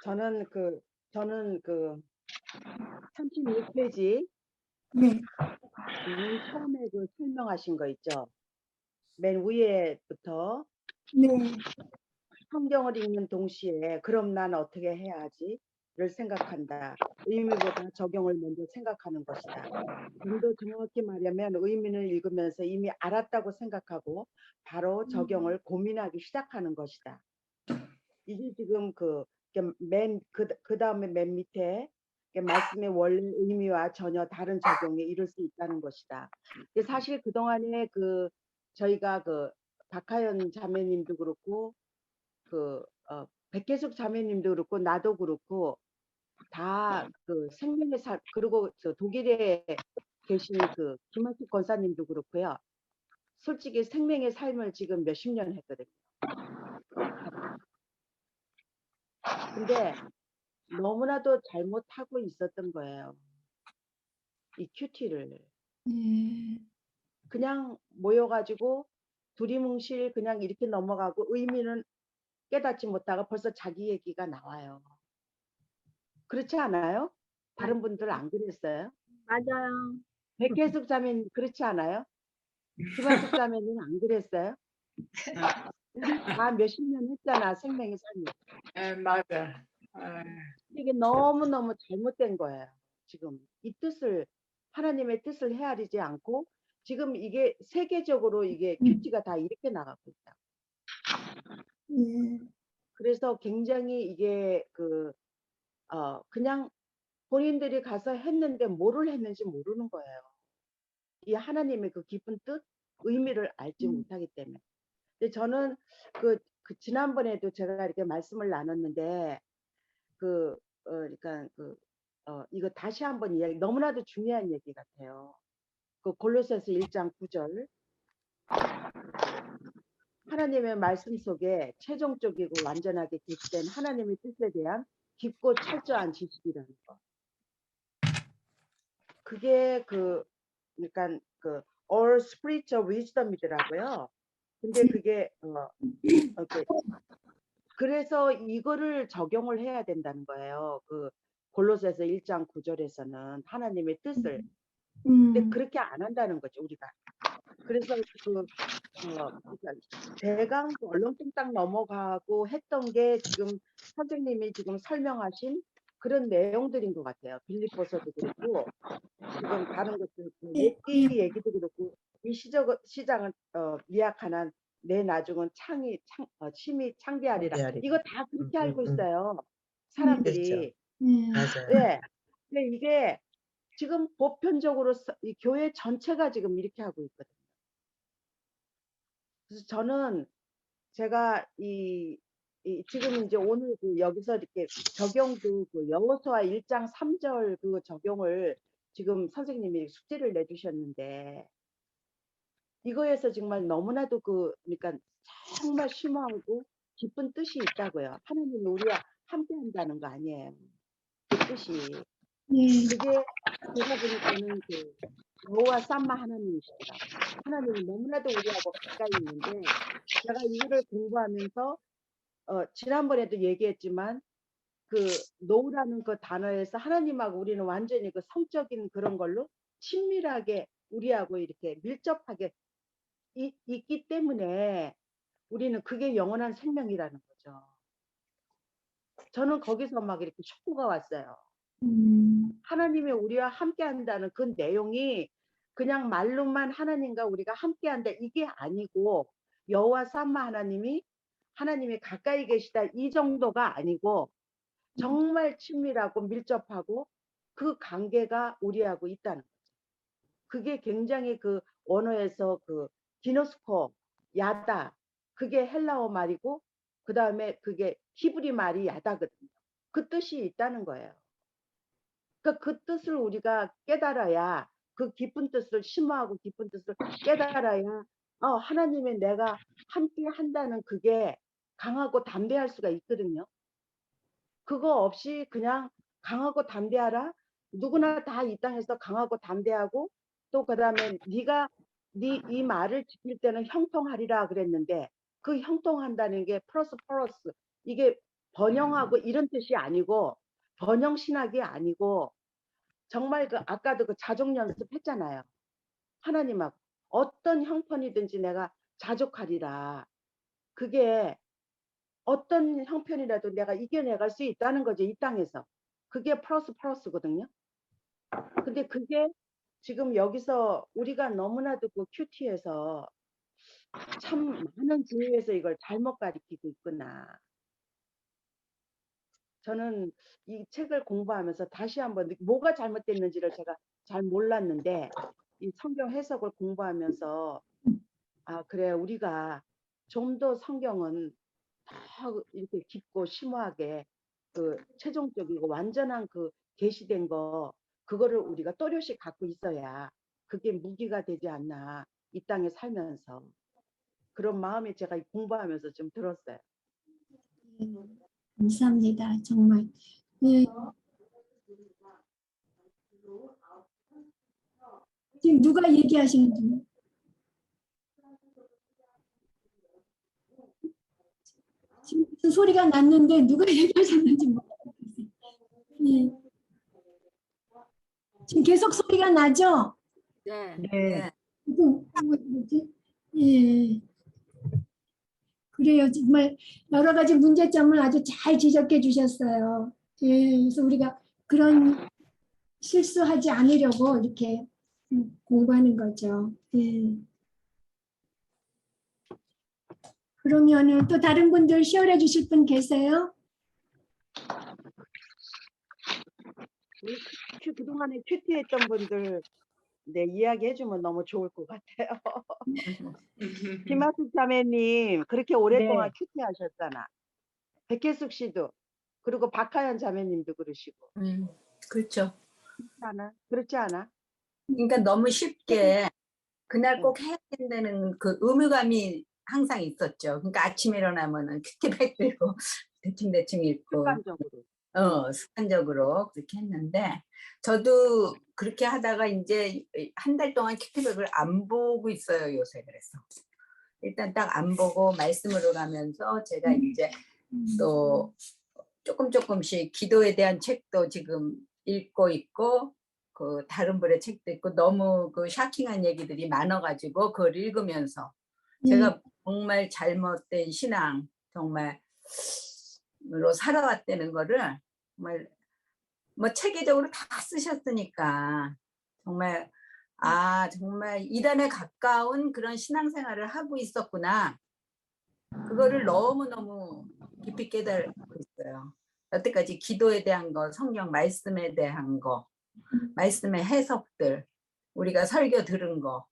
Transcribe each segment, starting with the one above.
저는 저는 36페이지 네. 맨 처음에 설명하신 거 있죠. 맨 위에부터 네. 성경을 읽는 동시에 그럼 난 어떻게 해야 하지를 생각한다. 의미보다 적용을 먼저 생각하는 것이다. 좀 더 정확히 말하면 의미를 읽으면서 이미 알았다고 생각하고 바로 적용을 고민하기 시작하는 것이다. 이게 지금 그 다음에 맨 밑에 말씀의 원래 의미와 전혀 다른 적용에 이룰 수 있다는 것이다. 근데 사실 그동안에 저희가 박하연 자매님도 그렇고 백계숙 자매님도 그렇고 나도 그렇고 다 생명의 삶 그리고 저 독일에 계신 김한숙 권사님도 그렇고요. 솔직히 생명의 삶을 지금 몇십 년 했거든요. 근데 너무나도 잘못하고 있었던 거예요. 이 큐티를. 그냥 모여가지고 두리뭉실 그냥 이렇게 넘어가고 의미는 깨닫지 못하고 벌써 자기 얘기가 나와요. 그렇지 않아요? 다른 분들 안 그랬어요? 맞아요. 백혜숙 자매님 그렇지 않아요? 김한숙 자매님 안 그랬어요? 우리 다 몇십 년 했잖아, 생명의 삶이. 맞아. 이게 너무너무 잘못된 거예요. 지금 이 하나님의 뜻을 헤아리지 않고 지금 이게 세계적으로 이게 큐티가 다 이렇게 나가고 있다. 그래서 굉장히 이게 그냥 본인들이 가서 했는데 뭐를 했는지 모르는 거예요. 이 하나님의 그 깊은 뜻, 의미를 알지 못하기 때문에. 근데 저는 지난번에도 제가 이렇게 말씀을 나눴는데 그러니까 이거 다시 한번 이야기 너무나도 중요한 얘기 같아요. 골로새서 1장 9절 하나님의 말씀 속에 최종적이고 완전하게 계시된 하나님의 뜻에 대한 깊고 철저한 지식이라는 거. 그게 그러니까 all spiritual wisdom이더라고요. 근데 그게 그래서 이거를 적용을 해야 된다는 거예요. 골로새서 1장 9절에서는 하나님의 뜻을. 근데 그렇게 안 한다는 거죠, 우리가. 그래서 그러니까 대강 얼렁뚱땅 넘어가고 했던 게 지금 선생님이 지금 설명하신 그런 내용들인 것 같아요. 빌립보서도 그렇고 지금 다른 것도 욥기 얘기도 그렇고 이 시장은 미약한 내 나중은 심히 창대하리라. 이거 다 그렇게 알고 있어요. 사람들이. 맞아요. 예. 근데 이게 지금 보편적으로 이 교회 전체가 지금 이렇게 하고 있거든요. 그래서 저는 제가 지금 이제 오늘 여기서 이렇게 적용도 여호수아 1장 3절 적용을 지금 선생님이 숙제를 내주셨는데 이거에서 정말 너무나도 그러니까 정말 심오하고 깊은 뜻이 있다고요. 하나님이 우리와 함께 한다는 거 아니에요. 그 뜻이. 그게 제가 보니까는 여호와 삼마 하나님이시더라고요. 하나님이 너무나도 우리하고 가까이 있는데 제가 이거를 공부하면서 지난번에도 얘기했지만 노우라는 그 단어에서 하나님하고 우리는 완전히 성적인 그런 걸로 친밀하게 우리하고 이렇게 밀접하게 있기 때문에 우리는 그게 영원한 생명이라는 거죠. 저는 거기서 막 이렇게 쇼크가 왔어요. 하나님이 우리와 함께 한다는 그 내용이 그냥 말로만 하나님과 우리가 함께 한다 이게 아니고 여호와 삼마 하나님이 가까이 계시다 이 정도가 아니고 정말 친밀하고 밀접하고 그 관계가 우리하고 있다는 거죠. 그게 굉장히 원어에서 기노스코 야다 그게 헬라어 말이고 그 다음에 그게 히브리 말이 야다거든요. 그 뜻이 있다는 거예요. 그러니까 그 뜻을 우리가 깨달아야 그 깊은 뜻을 심오하고 깊은 뜻을 깨달아야 하나님의 내가 함께 한다는 그게 강하고 담대할 수가 있거든요. 그거 없이 그냥 강하고 담대하라. 누구나 다 이 땅에서 강하고 담대하고 또 그다음에 네가 이 말을 지킬 때는 형통하리라 그랬는데 그 형통한다는 게 플러스 이게 번영하고 이런 뜻이 아니고 번영 신학이 아니고 정말 그 아까도 그 자족 연습했잖아요. 하나님하고 어떤 형편이든지 내가 자족하리라. 그게 어떤 형편이라도 내가 이겨내갈 수 있다는 거죠. 이 땅에서. 그게 플러스거든요. 근데 그게 지금 여기서 우리가 너무나도 그 큐티에서 참 많은 주위에서 이걸 잘못 가르치고 있구나. 저는 이 책을 공부하면서 다시 한번 뭐가 잘못됐는지를 제가 잘 몰랐는데 이 성경 해석을 공부하면서 아 그래 우리가 좀 더 성경은 더 이렇게 깊고 심오하게 그 최종적이고 완전한 그 계시된 거 그거를 우리가 또렷이 갖고 있어야 그게 무기가 되지 않나 이 땅에 살면서 그런 마음이 제가 공부하면서 좀 들었어요. 감사합니다. 정말. 예. 지금 누가 얘기하시는지. 지금 무슨 소리가 났는데 누가 얘기하셨는지 모르겠어요. 예. 지금 계속 소리가 나죠? 네. 네. 뭐지? 예. 그래요. 정말 여러 가지 문제점을 아주 잘 지적해 주셨어요. 예. 그래서 우리가 그런 실수하지 않으려고 이렇게 공부하는 거죠. 예. 그러면은 또 다른 분들 시연해 주실 분 계세요? 그동안에 큐티했던 분들 네, 이야기해주면 너무 좋을 것 같아요. 김하숙 자매님 그렇게 오랫동안 네. 큐티 하셨잖아. 백혜숙 씨도 그리고 박하연 자매님도 그러시고 그렇죠. 그렇지 않아? 그러니까 너무 쉽게 그날 응. 꼭 해야 된다는 그 의무감이 항상 있었죠. 그러니까 아침에 일어나면은 큐티백 들고 대충 읽고 습관적으로. 습관적으로 그렇게 했는데 저도 그렇게 하다가 이제 한 달 동안 큐티백을 안 보고 있어요 요새. 그래서 일단 딱 안 보고 말씀으로 가면서 제가 이제 또 조금씩 기도에 대한 책도 지금 읽고 있고 그 다른 분의 책도 있고 너무 그 샤킹한 얘기들이 많아가지고 그걸 읽으면서 제가 정말 잘못된 신앙 정말로 살아왔다는 거를 정말 뭐 체계적으로 다 쓰셨으니까 정말 정말 이단에 가까운 그런 신앙생활을 하고 있었구나. 그거를 너무너무 깊이 깨달고 있어요. 여태까지 기도에 대한 거, 성경 말씀에 대한 거, 말씀의 해석들, 우리가 설교 들은 거,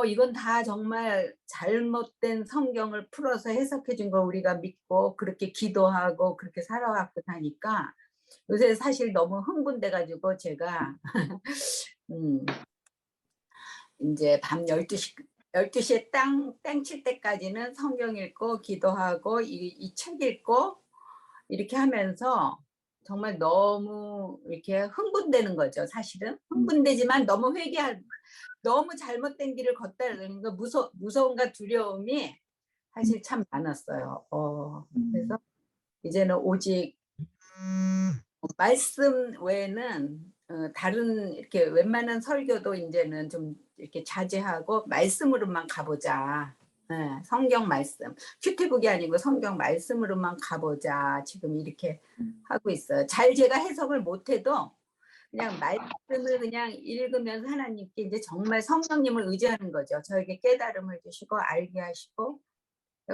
이건 다 정말 잘못된 성경을 풀어서 해석해 준 걸 우리가 믿고 그렇게 기도하고 그렇게 살아왔고 하니까 요새 사실 너무 흥분돼가지고 제가 이제 밤 12시에 땡칠 때까지는 성경 읽고 기도하고 이 책 읽고 이렇게 하면서 정말 너무 이렇게 흥분되는 거죠. 사실은 흥분되지만 너무 잘못된 길을 걷다는 거 무서움과 두려움이 사실 참 많았어요. 그래서 이제는 오직 말씀 외에는 다른 이렇게 웬만한 설교도 이제는 좀 이렇게 자제하고 말씀으로만 가보자. 네, 성경 말씀. 큐티북이 아니고 성경 말씀으로만 가보자. 지금 이렇게 하고 있어요. 잘 제가 해석을 못해도 그냥 말씀을 그냥 읽으면서 하나님께 이제 정말 성령님을 의지하는 거죠. 저에게 깨달음을 주시고 알게 하시고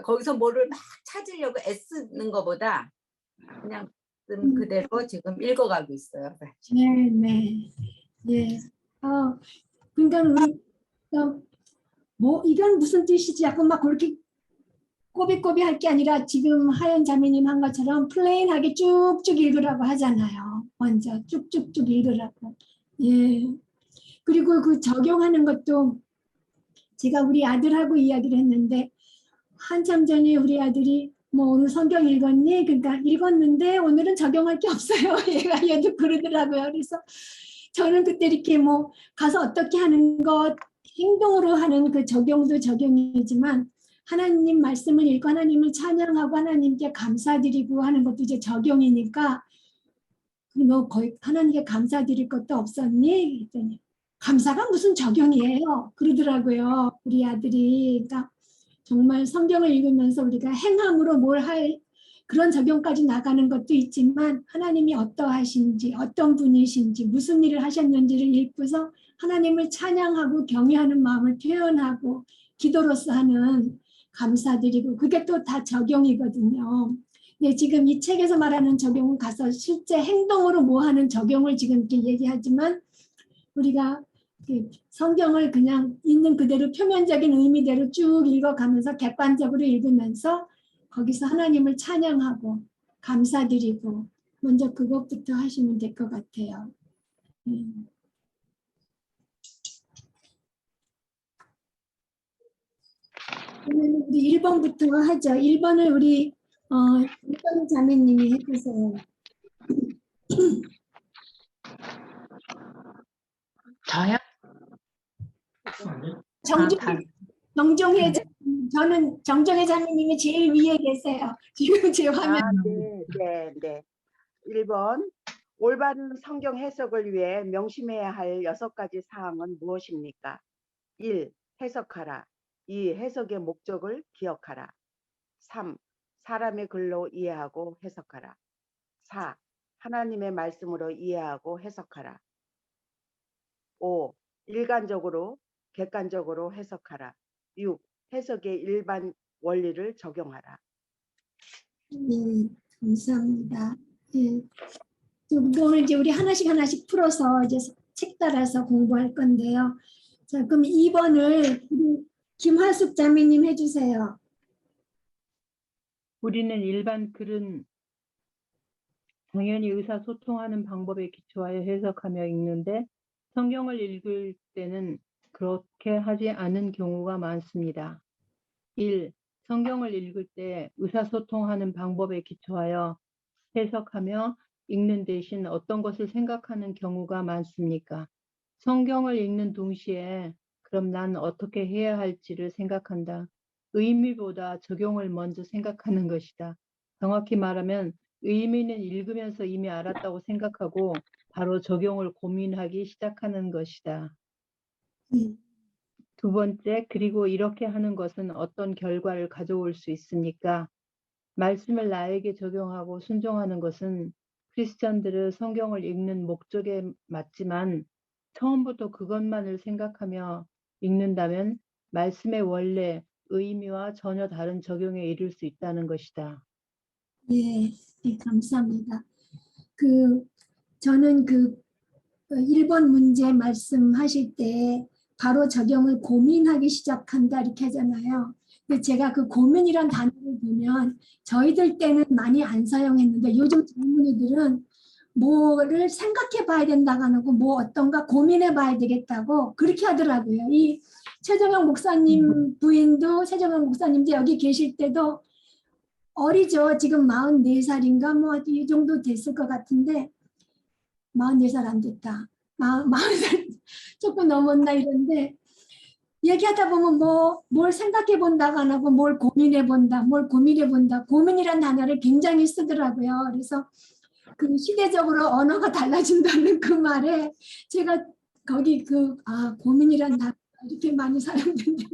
거기서 뭐를 막 찾으려고 애쓰는 것보다 그냥 그대로 지금 읽어가고 있어요. 네. 예. 그러니까 우리 뭐 이건 무슨 뜻이지? 약간 막 그렇게 꼬비꼬비 할 게 아니라 지금 하연 자매님 한 것처럼 플레인하게 쭉쭉 읽으라고 하잖아요. 먼저 쭉쭉쭉 읽으라고. 예. 그리고 그 적용하는 것도 제가 우리 아들하고 이야기를 했는데 한참 전에 우리 아들이 뭐 오늘 성경 읽었니? 그러니까 읽었는데 오늘은 적용할 게 없어요. 얘도 그러더라고요. 그래서 저는 그때 이렇게 뭐 가서 어떻게 하는 것 행동으로 하는 그 적용도 적용이지만 하나님 말씀을 읽고 하나님을 찬양하고 하나님께 감사드리고 하는 것도 이제 적용이니까 너 거의 하나님께 감사드릴 것도 없었니? 그랬더니 감사가 무슨 적용이에요? 그러더라고요. 우리 아들이. 그러니까 정말 성경을 읽으면서 우리가 행함으로 뭘 할 그런 적용까지 나가는 것도 있지만 하나님이 어떠하신지 어떤 분이신지 무슨 일을 하셨는지를 읽고서 하나님을 찬양하고 경외하는 마음을 표현하고 기도로서 하는 감사드리고 그게 또 다 적용이거든요. 근데 지금 이 책에서 말하는 적용은 가서 실제 행동으로 뭐 하는 적용을 지금 이렇게 얘기하지만 우리가 성경을 그냥 있는 그대로 표면적인 의미대로 쭉 읽어가면서 객관적으로 읽으면서 거기서 하나님을 찬양하고 감사드리고 먼저 그것부터 하시면 될 것 같아요. 그러면 우리 1번부터 하죠. 1번을 우리 1번 자매님이 해주세요. 저요? 정종혜 저는 정종혜 자매님이 제일 위에 계세요. 지금 제 화면. 네. 1번. 올바른 성경 해석을 위해 명심해야 할 6가지 사항은 무엇입니까? 1. 해석하라. 2. 해석의 목적을 기억하라. 3. 사람의 글로 이해하고 해석하라. 4. 하나님의 말씀으로 이해하고 해석하라. 5. 일관적으로 객관적으로 해석하라. 6. 해석의 일반 원리를 적용하라. 감사합니다. 오늘 이제 우리 하나씩 풀어서 이제 책 따라서 공부할 건데요. 자, 그럼 2번을 우리 김화숙 자매님 해주세요. 우리는 일반 글은 당연히 의사소통하는 방법에 기초하여 해석하며 읽는데 성경을 읽을 때는 그렇게 하지 않은 경우가 많습니다. 1. 성경을 읽을 때 의사소통하는 방법에 기초하여 해석하며 읽는 대신 어떤 것을 생각하는 경우가 많습니까? 성경을 읽는 동시에 그럼 난 어떻게 해야 할지를 생각한다. 의미보다 적용을 먼저 생각하는 것이다. 정확히 말하면 의미는 읽으면서 이미 알았다고 생각하고 바로 적용을 고민하기 시작하는 것이다. 두 번째, 그리고 이렇게 하는 것은 어떤 결과를 가져올 수 있습니까? 말씀을 나에게 적용하고 순종하는 것은 크리스천들의 성경을 읽는 목적에 맞지만 처음부터 그것만을 생각하며 읽는다면 말씀의 원래 의미와 전혀 다른 적용에 이를 수 있다는 것이다. 네, 감사합니다. 저는 1번 문제 말씀하실 때 바로 적용을 고민하기 시작한다 이렇게 하잖아요. 근데 제가 그 고민이란 단어를 보면 저희들 때는 많이 안 사용했는데 요즘 젊은이들은 뭐를 생각해 봐야 된다고 하고 뭐 어떤가 고민해 봐야 되겠다고 그렇게 하더라고요. 이 최정영 목사님 부인도 최정영 목사님도 여기 계실 때도 어리죠. 지금 44살인가 뭐 이 정도 됐을 것 같은데 44살 안 됐다. 40살 조금 넘었나 이런데 얘기하다 보면 뭘 생각해 본다가 안 하고 뭘 고민해 본다. 고민이란 단어를 굉장히 쓰더라고요. 그래서 그 시대적으로 언어가 달라진다는 그 말에 제가 거기 고민이란 단어 이렇게 많이 사용된다.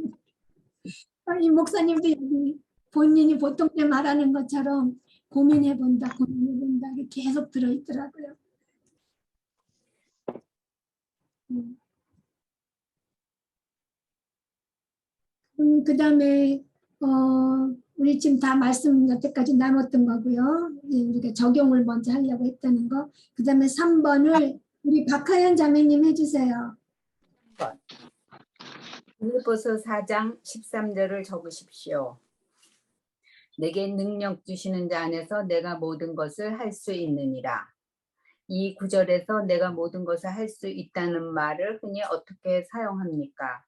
이 목사님도 여기 본인이 보통 때 말하는 것처럼 고민해 본다 이렇게 계속 들어있더라고요. 그다음에 우리 지금 다 말씀 여태까지 나눴던 거고요. 우리가 적용을 먼저 하려고 했다는 거. 그다음에 3번을 우리 박하연 자매님 해주세요. 빌립보서 4장 13절을 적으십시오. 내게 능력 주시는 자 안에서 내가 모든 것을 할 수 있느니라. 이 구절에서 내가 모든 것을 할 수 있다는 말을 흔히 어떻게 사용합니까?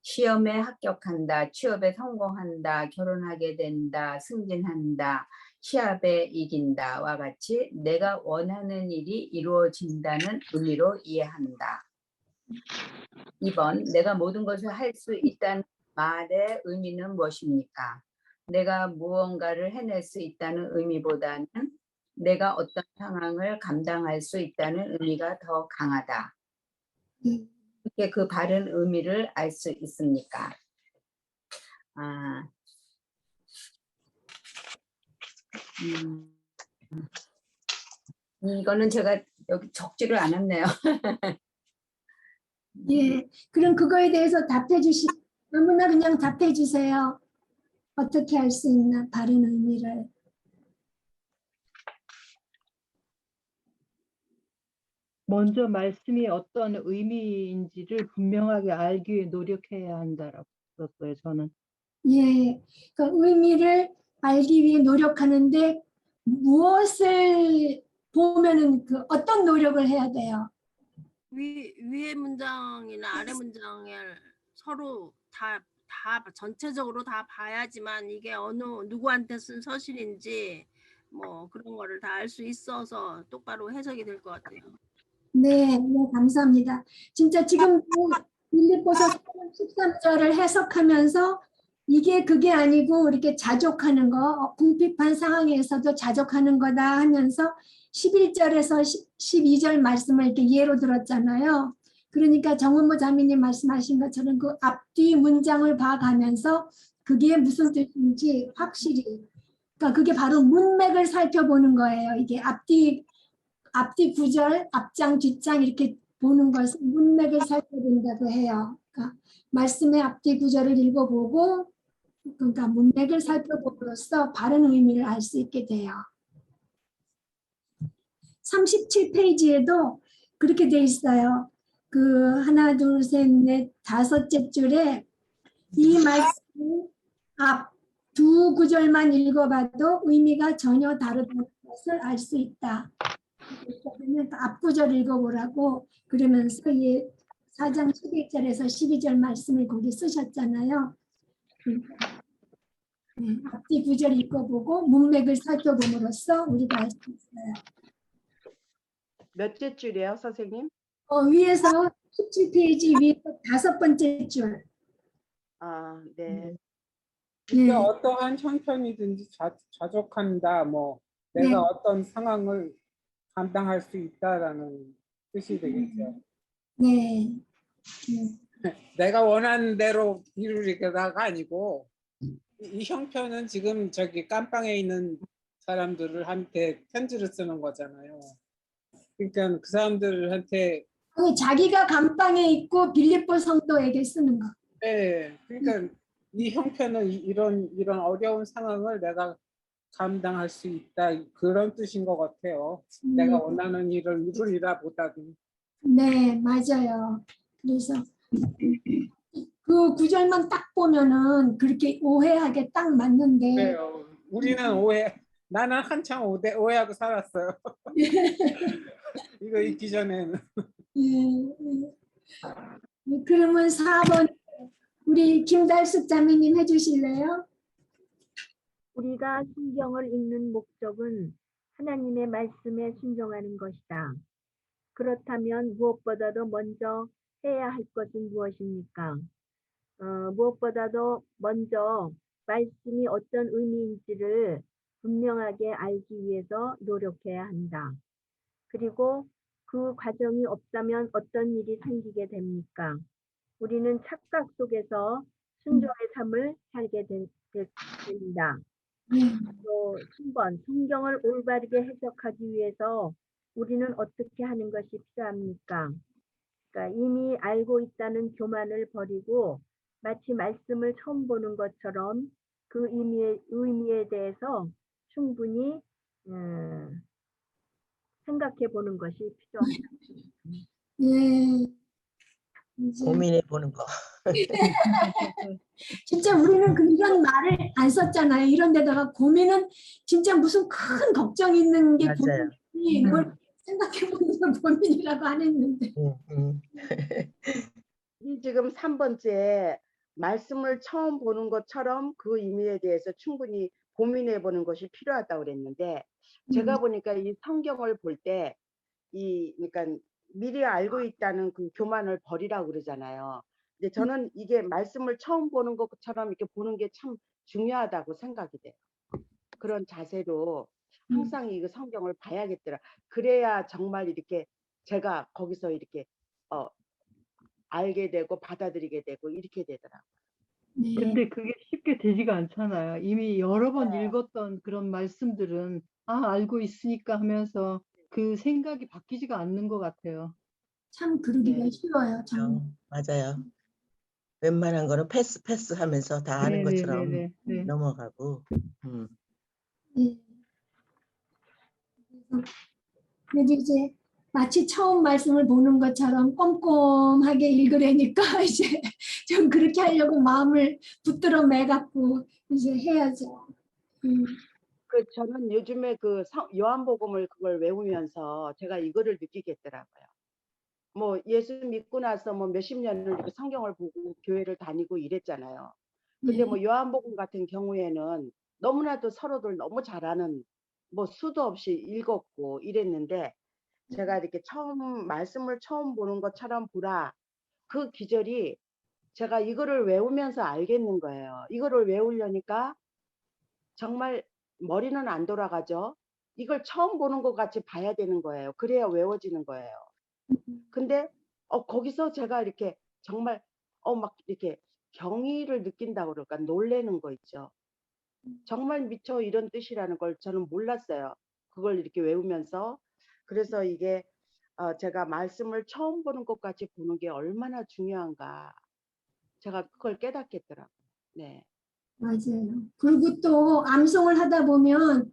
시험에 합격한다, 취업에 성공한다, 결혼하게 된다, 승진한다, 시합에 이긴다와 같이 내가 원하는 일이 이루어진다는 의미로 이해한다. 2번, 내가 모든 것을 할 수 있다는 말의 의미는 무엇입니까? 내가 무언가를 해낼 수 있다는 의미보다는 내가 어떤 상황을 감당할 수 있다는 의미가 더 강하다. 어떻게 그 바른 의미를 알 수 있습니까? 이거는 제가 여기 적지를 않았네요. 예, 그럼 그거에 대해서 너무나 그냥 답해 주세요. 어떻게 할 수 있나, 바른 의미를. 먼저 말씀이 어떤 의미인지를 분명하게 알기 위해 노력해야 한다라고 썼어요, 저는. 예, 그 의미를 알기 위해 노력하는데 무엇을 보면은 그 어떤 노력을 해야 돼요? 위의 문장이나 아래 문장을 서로 다 전체적으로 다 봐야지만 이게 누구한테 쓴 서신인지 뭐 그런 거를 다 알 수 있어서 똑바로 해석이 될 것 같아요. 네, 네, 감사합니다. 진짜 지금 빌립보서 13절을 해석하면서 이게 그게 아니고 이렇게 자족하는 거, 궁핍한 상황에서도 자족하는 거다 하면서 11절에서 12절 말씀을 이렇게 예로 들었잖아요. 그러니까 정은모 자매님 말씀하신 것처럼 그 앞뒤 문장을 봐가면서 그게 무슨 뜻인지 확실히, 그러니까 그게 바로 문맥을 살펴보는 거예요. 이게 앞뒤 구절, 앞장, 뒷장 이렇게 보는 것을 문맥을 살펴본다고 해요. 그러니까 말씀의 앞뒤 구절을 읽어보고, 그러니까 문맥을 살펴봄으로써 바른 의미를 알 수 있게 돼요. 37페이지에도 그렇게 돼 있어요. 그 하나, 둘, 셋, 넷, 다섯째 줄에 이 말씀 앞 두 구절만 읽어봐도 의미가 전혀 다르다는 것을 알 수 있다. 그러면 앞구절 읽어보라고 그러면서 4장 11절에서 12절 말씀을 거기 쓰셨잖아요. 앞뒤 구절 읽어보고 문맥을 살펴봄으로써 우리가 알 수 있어요. 몇째 줄이에요, 선생님? 위에서 17페이지 위에서 5번째 줄. 아, 네. 이게 네. 어떠한 형편이든지 자족한다, 뭐 내가 네. 어떤 상황을 감당할 수 있다라는 뜻이 되겠죠. 네. 내가 원하는 대로 이루리다가 아니고 이 형편은 지금 저기 깜빵에 있는 사람들한테 편지를 쓰는 거잖아요. 그러니까 그 사람들한테 아니, 자기가 감방에 있고 빌립보 성도에게 쓰는 거. 네, 그러니까 이 형편은 이런 어려운 상황을 내가 감당할 수 있다 그런 뜻인 것 같아요. 내가 원하는 일을 이루리라 보다는. 네, 맞아요. 그래서 그 구절만 딱 보면은 그렇게 오해하게 딱 맞는데. 그래요. 우리는 나는 한창 오해하고 살았어요. 이거 읽기 전에는. 그러면 4번 우리 김달숙 자매님 해주실래요? 우리가 성경을 읽는 목적은 하나님의 말씀에 순종하는 것이다. 그렇다면 무엇보다도 먼저 해야 할 것은 무엇입니까? 무엇보다도 먼저 말씀이 어떤 의미인지를 분명하게 알기 위해서 노력해야 한다. 그리고 그 과정이 없다면 어떤 일이 생기게 됩니까? 우리는 착각 속에서 순종의 삶을 살게 됩니다. 또 3번, 성경을 올바르게 해석하기 위해서 우리는 어떻게 하는 것이 필요합니까? 그러니까 이미 알고 있다는 교만을 버리고 마치 말씀을 처음 보는 것처럼 그 의미에 대해서 충분히 생각해 보는 것이 필요합니다. 예. 이제 고민해 보는 거. 진짜 우리는 이런 말을 안 썼잖아요. 이런 데다가 고민은 진짜 무슨 큰 걱정 있는 게 맞아요. 고민이 뭘 생각해 보는 건 고민이라고 안 했는데. 이 지금 3번째 말씀을 처음 보는 것처럼 그 의미에 대해서 충분히 고민해 보는 것이 필요하다고 그랬는데 제가 보니까 이 성경을 볼 때 그러니까 미리 알고 있다는 그 교만을 버리라고 그러잖아요. 이제 저는 이게 말씀을 처음 보는 것처럼 이렇게 보는 게 참 중요하다고 생각이 돼요. 그런 자세로 항상 이 성경을 봐야겠더라. 그래야 정말 이렇게 제가 거기서 이렇게 알게 되고 받아들이게 되고 이렇게 되더라고요. 네. 근데 그게 쉽게 되지가 않잖아요. 이미 여러 번 읽었던 그런 말씀들은 알고 있으니까 하면서 그 생각이 바뀌지가 않는 것 같아요. 참 그러기가 네. 쉬워요. 정말. 맞아요. 웬만한 거는 패스 하면서 다 아는 것처럼 네. 넘어가고. 예. 그래도 이제 마치 처음 말씀을 보는 것처럼 꼼꼼하게 읽으려니까 이제 좀 그렇게 하려고 마음을 붙들어 매갖고 이제 해야죠. 저는 요즘에 요한복음을 그걸 외우면서 제가 이거를 느끼겠더라고요. 뭐 예수 믿고 나서 뭐 몇십 년을 이렇게 성경을 보고 교회를 다니고 이랬잖아요. 근데 뭐 요한복음 같은 경우에는 너무나도 서로들 너무 잘 아는 뭐 수도 없이 읽었고 이랬는데 제가 이렇게 말씀을 처음 보는 것처럼 보라. 그 기절이 제가 이거를 외우면서 알겠는 거예요. 이거를 외우려니까 정말 머리는 안 돌아가죠. 이걸 처음 보는 것 같이 봐야 되는 거예요. 그래야 외워지는 거예요. 근데 거기서 제가 이렇게 정말 막 이렇게 경의를 느낀다고 그럴까 놀래는 거 있죠. 정말 미처 이런 뜻이라는 걸 저는 몰랐어요. 그걸 이렇게 외우면서. 그래서 이게 제가 말씀을 처음 보는 것 같이 보는 게 얼마나 중요한가. 제가 그걸 깨닫겠더라고요. 네. 맞아요. 그리고 또 암송을 하다 보면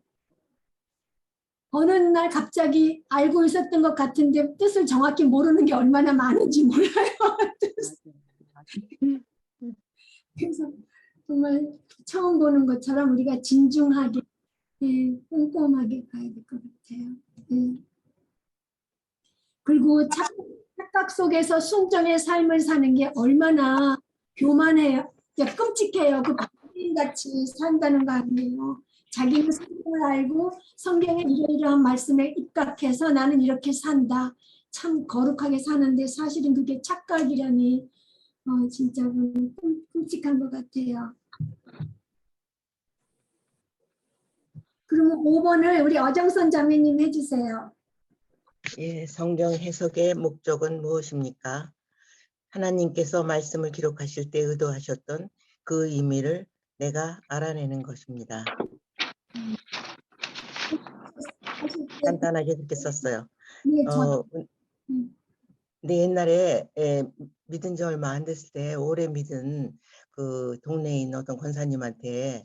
어느 날 갑자기 알고 있었던 것 같은데 뜻을 정확히 모르는 게 얼마나 많은지 몰라요. 그래서 정말 처음 보는 것처럼 우리가 진중하게 꼼꼼하게 봐야 될 것 같아요. 그리고 착각 속에서 순전의 삶을 사는 게 얼마나 교만해요. 끔찍해요. 그 같이 산다는 거 아니에요. 자기는 성경을 알고 성경의 이러이러한 말씀에 입각해서 나는 이렇게 산다. 참 거룩하게 사는데 사실은 그게 착각이라니 진짜 끔찍한 것 같아요. 그러면 5번을 우리 어정선 자매님 해주세요. 예, 성경 해석의 목적은 무엇입니까? 하나님께서 말씀을 기록하실 때 의도하셨던 그 의미를 내가 알아내는 것입니다. 간단하게 그렇게 썼어요. 네, 근데 옛날에 믿은 지 얼마 안 됐을 때 오래 믿은 그 동네에 있는 어떤 권사님한테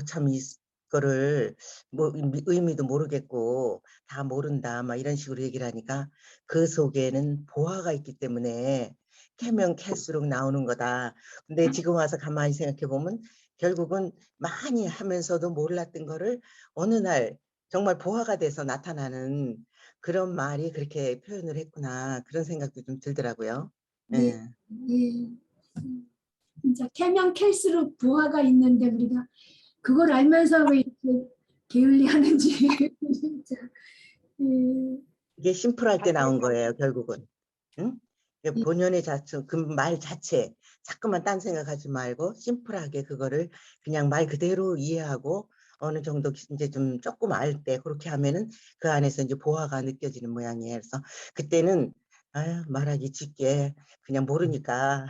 참 이거를 뭐 의미도 모르겠고 다 모른다 막 이런 식으로 얘기를 하니까 그 속에는 보화가 있기 때문에 캐면 캘수록 나오는 거다. 근데 지금 와서 가만히 생각해 보면 결국은 많이 하면서도 몰랐던 거를 어느 날 정말 보화가 돼서 나타나는 그런 말이 그렇게 표현을 했구나. 그런 생각도 좀 들더라고요. 네. 네. 진짜 캐면 캘수록 부하가 있는데 우리가 그걸 알면서 왜 이렇게 게을리하는지 진짜. 이게 심플할 때 나온 거예요, 결국은. 응? 본연의 자체, 그 말 자체, 자꾸만 딴 생각하지 말고 심플하게 그거를 그냥 말 그대로 이해하고 어느 정도 이제 좀 조금 알 때 그렇게 하면은 그 안에서 이제 보화가 느껴지는 모양이에요. 그래서 그때는 말하기 쉽게 그냥 모르니까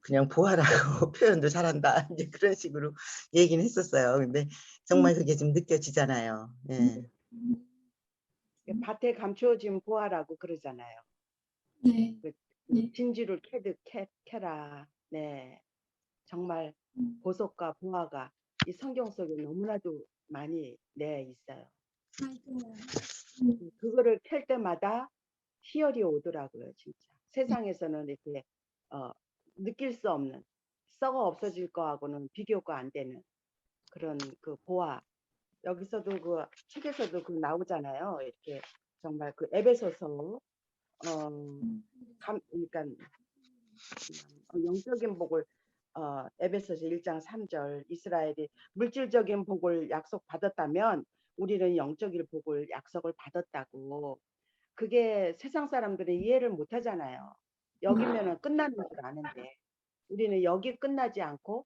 그냥 보아라고 표현도 잘한다 이제 그런 식으로 얘기는 했었어요. 근데 정말 그게 좀 느껴지잖아요. 예. 밭에 감추어진 보화라고 그러잖아요. 네. 진주를 캐라. 네. 정말 보석과 보화가 이 성경 속에 너무나도 많이 있어요. 그거를 캘 때마다 희열이 오더라고요, 진짜. 세상에서는 이렇게 느낄 수 없는 썩어 없어질 거하고는 비교가 안 되는 그런 그 보화. 여기서도 그 책에서도 그 나오잖아요. 이렇게 정말 그 에베소서 그러니까 영적인 복을 에베소서 1장 3절 이스라엘이 물질적인 복을 약속받았다면 우리는 영적인 복을 약속을 받았다고. 그게 세상 사람들은 이해를 못 하잖아요. 여기면은 끝나는 줄 아는데 우리는 여기 끝나지 않고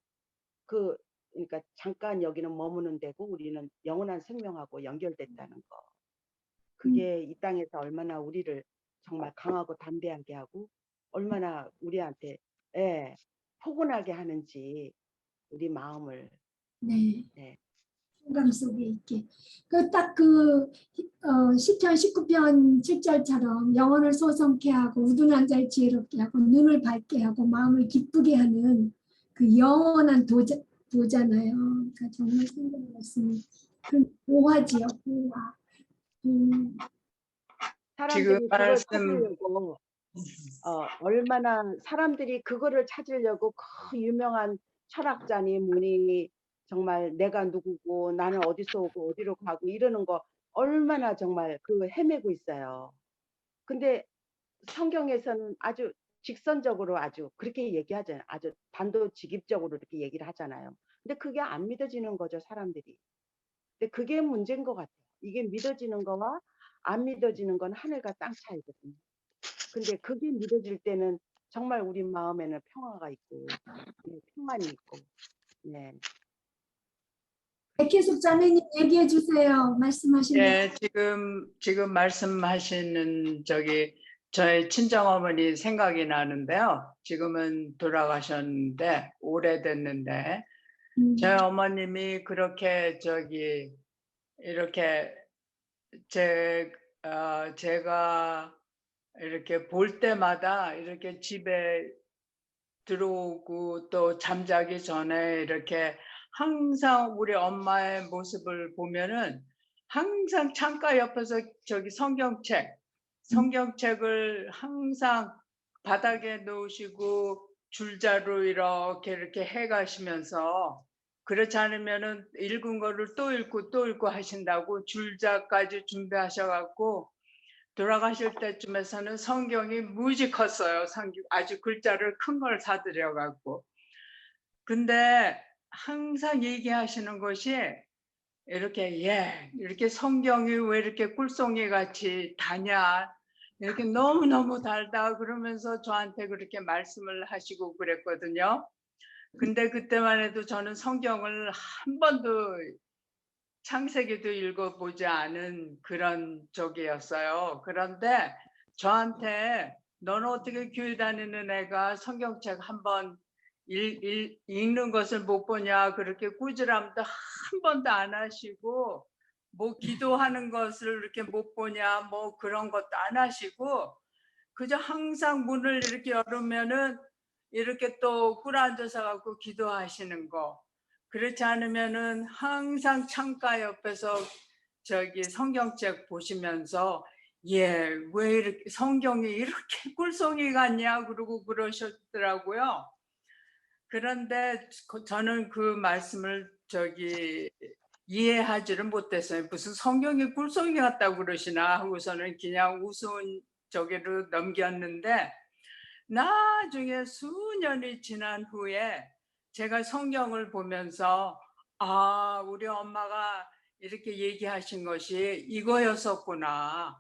그러니까 잠깐 여기는 머무는 데고 우리는 영원한 생명하고 연결됐다는 거. 그게 이 땅에서 얼마나 우리를 정말 강하고 담대하게 하고 얼마나 우리한테 포근하게 하는지 우리 마음을 네. 네. 공감 속에 있게. 그 시편 19편 7절처럼 영혼을 소성케 하고 우둔한 자를 지혜롭게 하고 눈을 밝게 하고 마음을 기쁘게 하는 그 영원한 도잖아요. 그러니까 정말 생각할 말씀이 그 보화지요, 보화. 사람들이 그걸 말씀 찾으려고 얼마나 사람들이 그거를 찾으려고 그 유명한 철학자니 뭐니 정말 내가 누구고 나는 어디서 오고 어디로 가고 이러는 거 얼마나 정말 그 헤매고 있어요. 근데 성경에서는 아주 직선적으로 아주 그렇게 얘기하잖아요. 아주 단도직입적으로 이렇게 얘기를 하잖아요. 근데 그게 안 믿어지는 거죠, 사람들이. 근데 그게 문제인 것 같아요. 이게 믿어지는 거와 안 믿어지는 건 하늘과 땅 차이거든요. 근데 그게 믿어질 때는 정말 우리 마음에는 평화가 있고 평안이 있고 네. 백혜숙 자매님 얘기해 주세요. 말씀하신 거. 지금 말씀하시는 저희 친정어머니 생각이 나는데요. 지금은 돌아가셨는데 오래됐는데 저희 어머님이 그렇게 이렇게 제가 이렇게 볼 때마다 이렇게 집에 들어오고 또 잠자기 전에 이렇게 항상 우리 엄마의 모습을 보면은 항상 창가 옆에서 성경책을 항상 바닥에 놓으시고 줄자로 이렇게 해가시면서 그렇지 않으면은 읽은 거를 또 읽고 하신다고 줄자까지 준비하셔갖고 돌아가실 때쯤에서는 성경이 무지 컸어요. 아주 글자를 큰 걸 사드려갖고. 근데 항상 얘기하시는 것이 이렇게 성경이 왜 이렇게 꿀송이 같이 다냐. 이렇게 너무너무 달다 그러면서 저한테 그렇게 말씀을 하시고 그랬거든요. 근데 그때만 해도 저는 성경을 한 번도 창세기도 읽어보지 않은 그런 적이었어요. 그런데 저한테 너는 어떻게 교회 다니는 애가 성경책 한번 읽는 것을 못 보냐 그렇게 꾸지람도 한 번도 안 하시고 뭐 기도하는 것을 이렇게 못 보냐 뭐 그런 것도 안 하시고 그저 항상 문을 이렇게 열으면은 이렇게 또 꿇어앉아서 갖고 기도하시는 거. 그렇지 않으면은 항상 창가 옆에서 성경책 보시면서 왜 이렇게 성경이 이렇게 꿀송이 같냐 그러고 그러셨더라고요. 그런데 저는 그 말씀을 이해하지를 못했어요. 무슨 성경이 꿀송이 같다고 그러시나 하고서는 그냥 우스운 저기로 넘겼는데 나중에 수년이 지난 후에 제가 성경을 보면서 우리 엄마가 이렇게 얘기하신 것이 이거였었구나.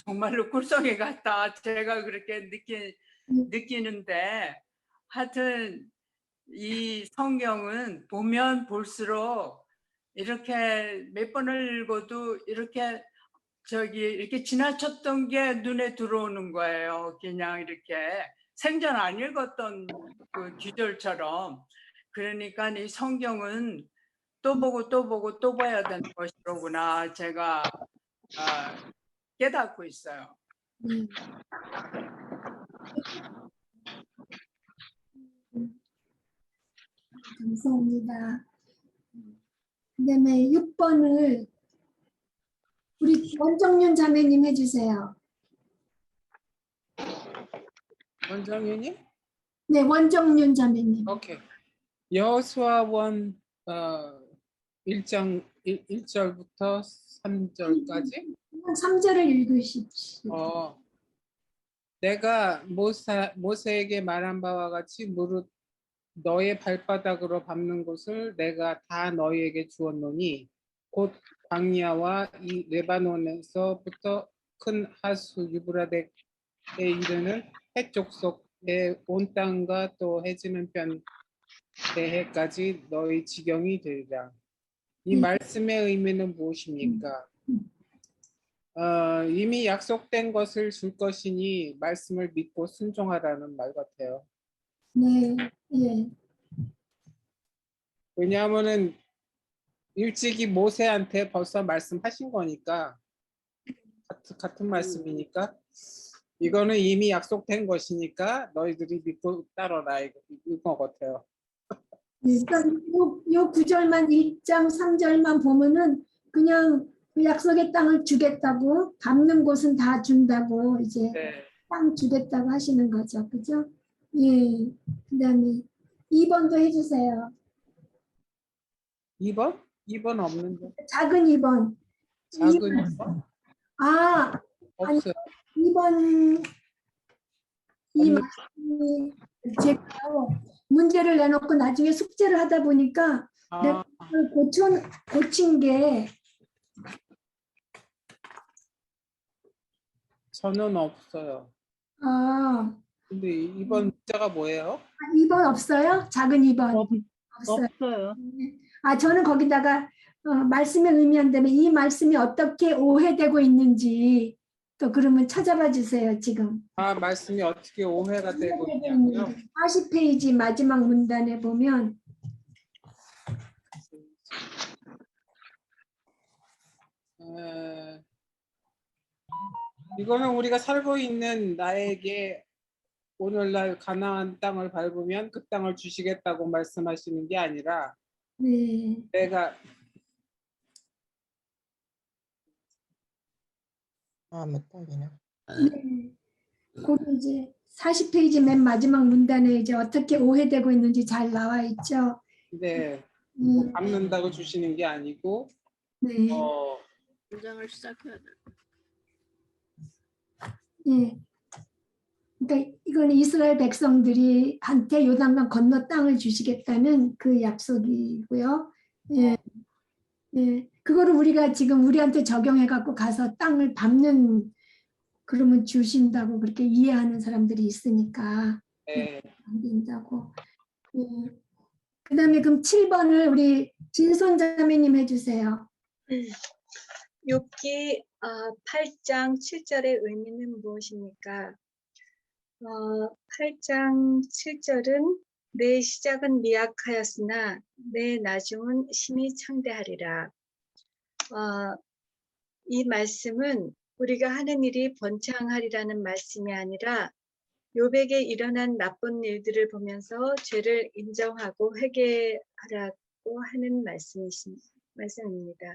정말로 꿀송이 같다. 제가 그렇게 느끼는데 하여튼 이 성경은 보면 볼수록 이렇게 몇 번을 읽어도 이렇게 이렇게 지나쳤던 게 눈에 들어오는 거예요. 그냥 이렇게 생전 안 읽었던 그 규절처럼. 그러니까 이 성경은 또 보고 또 봐야 되는 것이로구나 제가 깨닫고 있어요. 감사합니다. 그다음에 6번을 우리 원정윤 자매님 해주세요. 원정윤이? 네, 원정윤 자매님. 오케이. 여호수아원 1절부터 3절까지 3절을 읽으십시오. 내가 모세에게 말한 바와 같이 무릇 너의 발바닥으로 밟는 곳을 내가 다 너희에게 주었노니 곧 광야와 이 레바논에서부터 큰 하수 유브라데에 이르는 해쪽 속 온 땅과 또 해지는 편 대해까지 너희 지경이 되리라. 이 말씀의 의미는 무엇입니까? 이미 약속된 것을 줄 것이니 말씀을 믿고 순종하라는 말 같아요. 네, 예, 왜냐하면은 일찍이 모세한테 벌써 말씀하신 거니까 같은 말씀이니까 이거는 이미 약속된 것이니까 너희들이 믿고 따르라 이거 같아요. 그러니까 요 구절만 1장 3절만 보면은 그냥 그 약속의 땅을 주겠다고 밟는 곳은 다 준다고 이제 네. 땅 주겠다고 하시는 거죠, 그죠? 예. 그다음에 2번도 해주세요. 2번? 2번 없는데. 작은 2번. 작은 2번? 아, 아니 없어요. 2번 이 없는- 말씀이 제가 문제를 내놓고 나중에 숙제를 하다 보니까 내가 그걸 고친 게 저는 없어요. 아, 근데 2번 문자가 뭐예요? 2번 없어요? 작은 2번 없어요. 없어요. 아, 저는 거기다가 말씀의 의미한다면 이 말씀이 어떻게 오해되고 있는지 또 그러면 찾아봐 주세요, 지금. 말씀이 어떻게 오해가 되고 있냐고요? 40페이지 마지막 문단에 보면 이거는 우리가 살고 있는 나에게 오늘날 가나안 땅을 밟으면 그 땅을 주시겠다고 말씀하시는 게 아니라 네, 내가 몇 달이나. 네. 거기 이제 40페이지 맨 마지막 문단에 이제 어떻게 오해되고 있는지 잘 나와 있죠. 네, 네, 밟는다고 주시는 게 아니고 네. 문장을 시작해야 돼. 예. 그러니까 이건 이스라엘 백성들이 한테 요단강 건너 땅을 주시겠다는 그 약속이고요. 예. 예. 그거를 우리가 지금 우리한테 적용해 갖고 가서 땅을 밟는 그러면 주신다고 그렇게 이해하는 사람들이 있으니까 네, 안 된다고. 예. 그다음에 그럼 7번을 우리 진손 자매님 해주세요. 욥기 8장 7절의 의미는 무엇입니까? 8장 7절은 내 시작은 미약하였으나 내 나중은 심히 창대하리라. 이 말씀은 우리가 하는 일이 번창하리라는 말씀이 아니라 욥에게 일어난 나쁜 일들을 보면서 죄를 인정하고 회개하라고 하는 말씀입니다.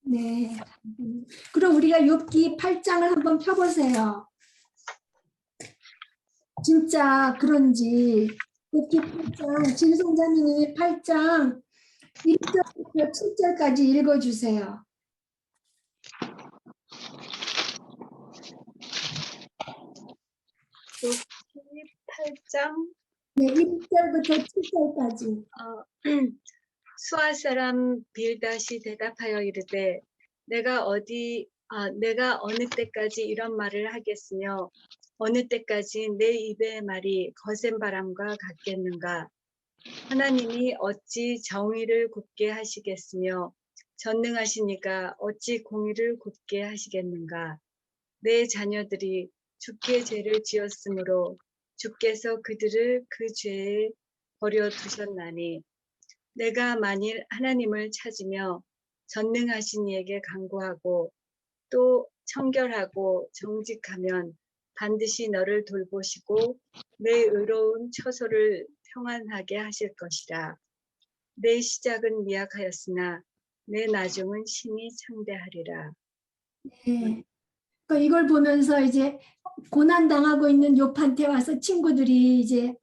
네. 그럼 우리가 욥기 8장을 한번 펴보세요. 진짜 그런지 욥기 8장 진성자님이 8장 1절부터 7절까지 읽어주세요. 욥기 8장 네, 1절부터 7절까지. 수아 사람 빌닷이 대답하여 이르되 내가 어느 때까지 이런 말을 하겠으며 어느 때까지 내 입의 말이 거센 바람과 같겠는가. 하나님이 어찌 정의를 굽게 하시겠으며 전능하시니까 어찌 공의를 굽게 하시겠는가. 내 자녀들이 주께 죄를 지었으므로 주께서 그들을 그 죄에 버려두셨나니 내가 만일 하나님을 찾으며 전능하신 이에게 간구하고 또 청결하고 정직하면 반드시 너를 돌보시고 내 의로운 처소를 평안하게 하실 것이라. 내 시작은 미약하였으나 내 나중은 심히 창대하리라. 네. 그러니까 이걸 보면서 이제 고난 당하고 있는 욥한테 와서 친구들이 이제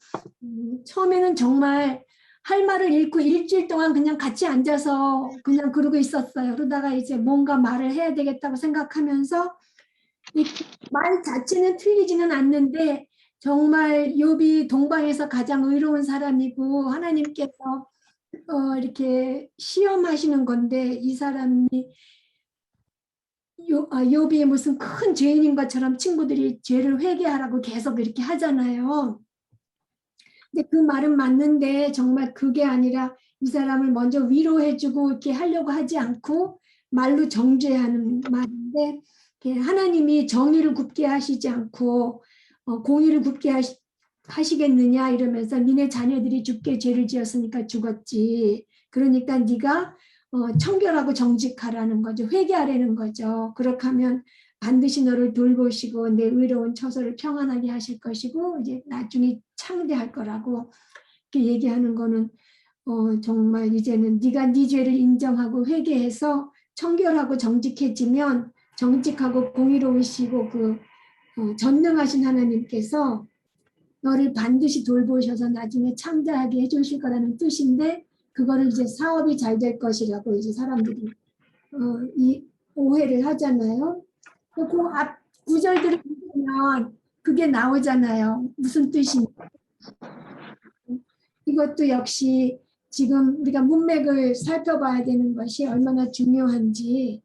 처음에는 정말 할 말을 잃고 일주일 동안 그냥 같이 앉아서 그냥 그러고 있었어요. 그러다가 이제 뭔가 말을 해야 되겠다고 생각하면서 이 말 자체는 틀리지는 않는데 정말 욥이 동방에서 가장 의로운 사람이고 하나님께서 이렇게 시험하시는 건데 이 사람이 욥이 무슨 큰 죄인인 것처럼 친구들이 죄를 회개하라고 계속 이렇게 하잖아요. 근데 그 말은 맞는데 정말 그게 아니라 이 사람을 먼저 위로해주고 이렇게 하려고 하지 않고 말로 정죄하는 말인데 하나님이 정의를 굽게 하시지 않고 공의를 굽게 하시겠느냐 이러면서 니네 자녀들이 죽게 죄를 지었으니까 죽었지. 그러니까 네가 청결하고 정직하라는 거죠. 회개하라는 거죠. 그렇게 하면 반드시 너를 돌보시고 내 의로운 처소를 평안하게 하실 것이고 이제 나중에 창대할 거라고 이렇게 얘기하는 거는 정말 이제는 네가 네 죄를 인정하고 회개해서 청결하고 정직해지면 정직하고 공의로우시고 전능하신 하나님께서 너를 반드시 돌보셔서 나중에 창대하게 해주실 거라는 뜻인데 그거를 이제 사업이 잘 될 것이라고 이제 사람들이 이 오해를 하잖아요. 그 앞 구절들을 보면 그게 나오잖아요. 무슨 뜻인지. 이것도 역시 지금 우리가 문맥을 살펴봐야 되는 것이 얼마나 중요한지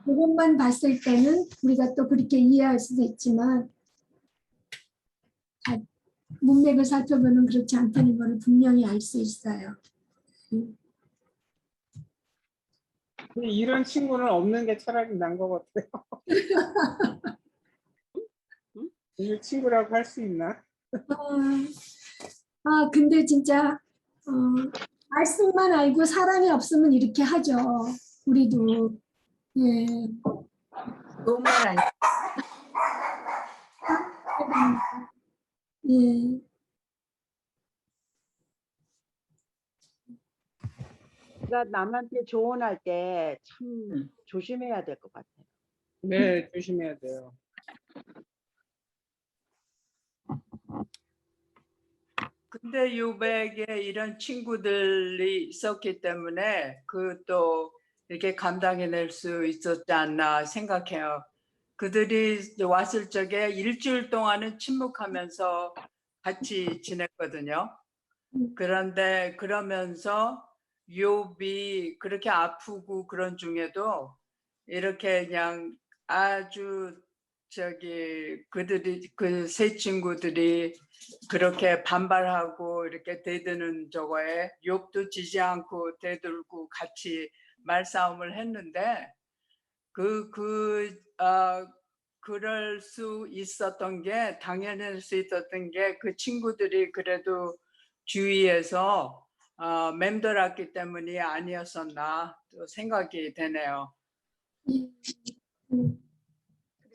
그것만 봤을 때는 우리가 또 그렇게 이해할 수도 있지만 문맥을 살펴보면 그렇지 않다는 것을 분명히 알 수 있어요. 이런 친구는 없는 게 차라리 난 것 같아요. 이 친구라고 할 수 있나? 근데 진짜 말씀만 알고 사람이 없으면 이렇게 하죠. 우리도. 예. 좋은 말 아니에요. 예. 그러니까 남한테 조언할 때 참 조심해야 될 것 같아요. 네, 조심해야 돼요. 근데 유백에 이런 친구들이 있었기 때문에 그 또 이렇게 감당해낼 수 있었지 않나 생각해요. 그들이 왔을 적에 일주일 동안은 침묵하면서 같이 지냈거든요. 그런데 그러면서 욥이 그렇게 아프고 그런 중에도 이렇게 그냥 아주 그들이 그 세 친구들이 그렇게 반발하고 이렇게 대드는 저거에 욥도 지지 않고 대들고 같이 말싸움을 했는데 그럴 수 있었던 게 당연할 수 있었던 게 그 친구들이 그래도 주위에서 맴돌았기 때문이 아니었었나 또 생각이 되네요.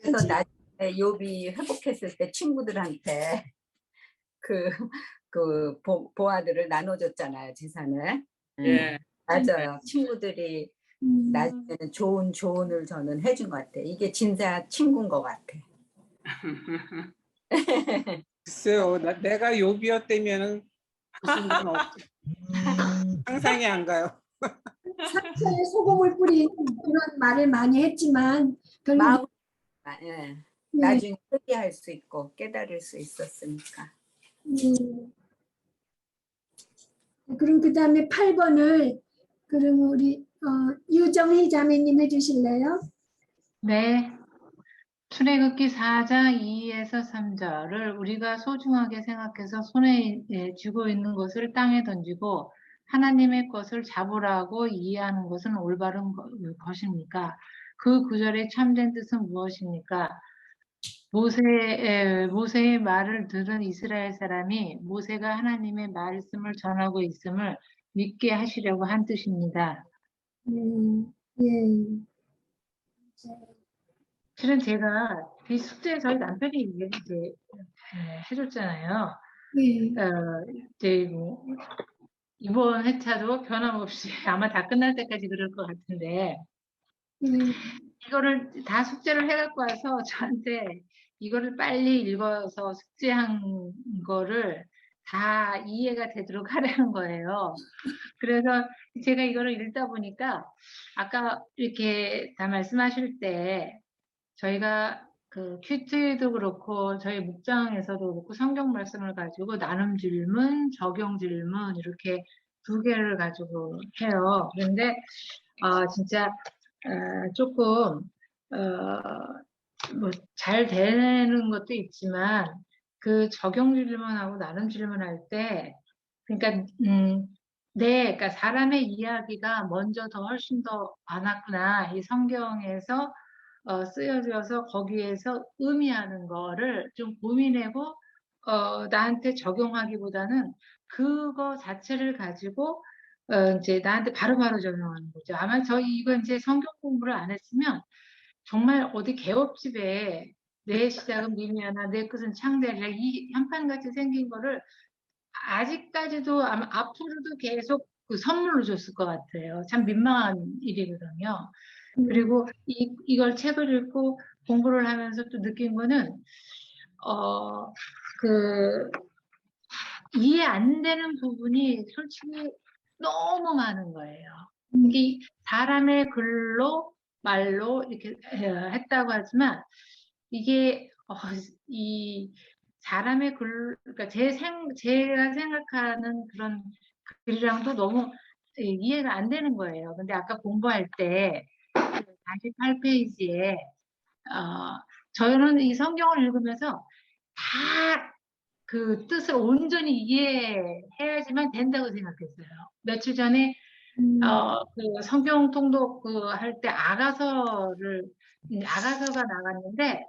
그래서 나중에 욥이 회복했을 때 친구들한테 보아들을 나눠줬잖아요, 재산을. 예. 맞아요. 친구들이 나중에는 좋은 조언을 저는 해준 것 같아요. 이게 진짜 친구인 것 같아. 글쎄요, 내가 욥이었다면은 무슨 건 없죠. 상상이 안 가요. 상처에 소금을 뿌린 그런 말을 많이 했지만 결국 마음, 예. 나중에 회개할 수 있고 깨달을 수 있었으니까. 그럼 그 다음에 8번을 그럼 우리 유정희 자매님 해주실래요? 네. 출애굽기 4장 2에서 3절을 우리가 소중하게 생각해서 손에 쥐고 있는 것을 땅에 던지고 하나님의 것을 잡으라고 이해하는 것은 올바른 것입니까? 그 구절의 참된 뜻은 무엇입니까? 모세의 말을 들은 이스라엘 사람이 모세가 하나님의 말씀을 전하고 있음을 믿게 하시려고 한 뜻입니다. 예. 실은 제가 이 숙제 저희 남편이 이제 해줬잖아요. 이제 이번 회차도 변함없이 아마 다 끝날 때까지 그럴 것 같은데 이거를 다 숙제를 해갖고 와서 저한테 이거를 빨리 읽어서 숙제한 거를 다 이해가 되도록 하라는 거예요. 그래서 제가 이거를 읽다 보니까 아까 이렇게 다 말씀하실 때 저희가 그 큐티도 그렇고 저희 묵장에서도 그렇고 성경 말씀을 가지고 나눔 질문, 적용 질문 이렇게 2개를 가지고 해요. 그런데 진짜 조금 뭐 잘 되는 것도 있지만 그 적용 질문하고 나름 질문할 때, 그러니까 그러니까 사람의 이야기가 먼저 더 훨씬 더 많았구나. 이 성경에서 쓰여져서 거기에서 의미하는 거를 좀 고민하고 나한테 적용하기보다는 그거 자체를 가지고 이제 나한테 바로바로 적용하는 거죠. 아마 이거 이제 성경 공부를 안 했으면 정말 어디 개업집에 내 시작은 미미하나 내 끝은 창대하리라 이 현판같이 생긴 거를 아직까지도 아마 앞으로도 계속 그 선물로 줬을 것 같아요. 참 민망한 일이거든요. 그리고 이걸 책을 읽고 공부를 하면서 또 느낀 거는 그 이해 안 되는 부분이 솔직히 너무 많은 거예요. 이게 사람의 글로 말로 이렇게 했다고 하지만 이게 이 사람의 글, 그러니까 제가 생각하는 그런 글이랑도 너무 이해가 안 되는 거예요. 근데 아까 공부할 때 48페이지에 저는 이 성경을 읽으면서 다 그 뜻을 온전히 이해해야지만 된다고 생각했어요. 며칠 전에 그 성경 통독 할 때 아가서가 나갔는데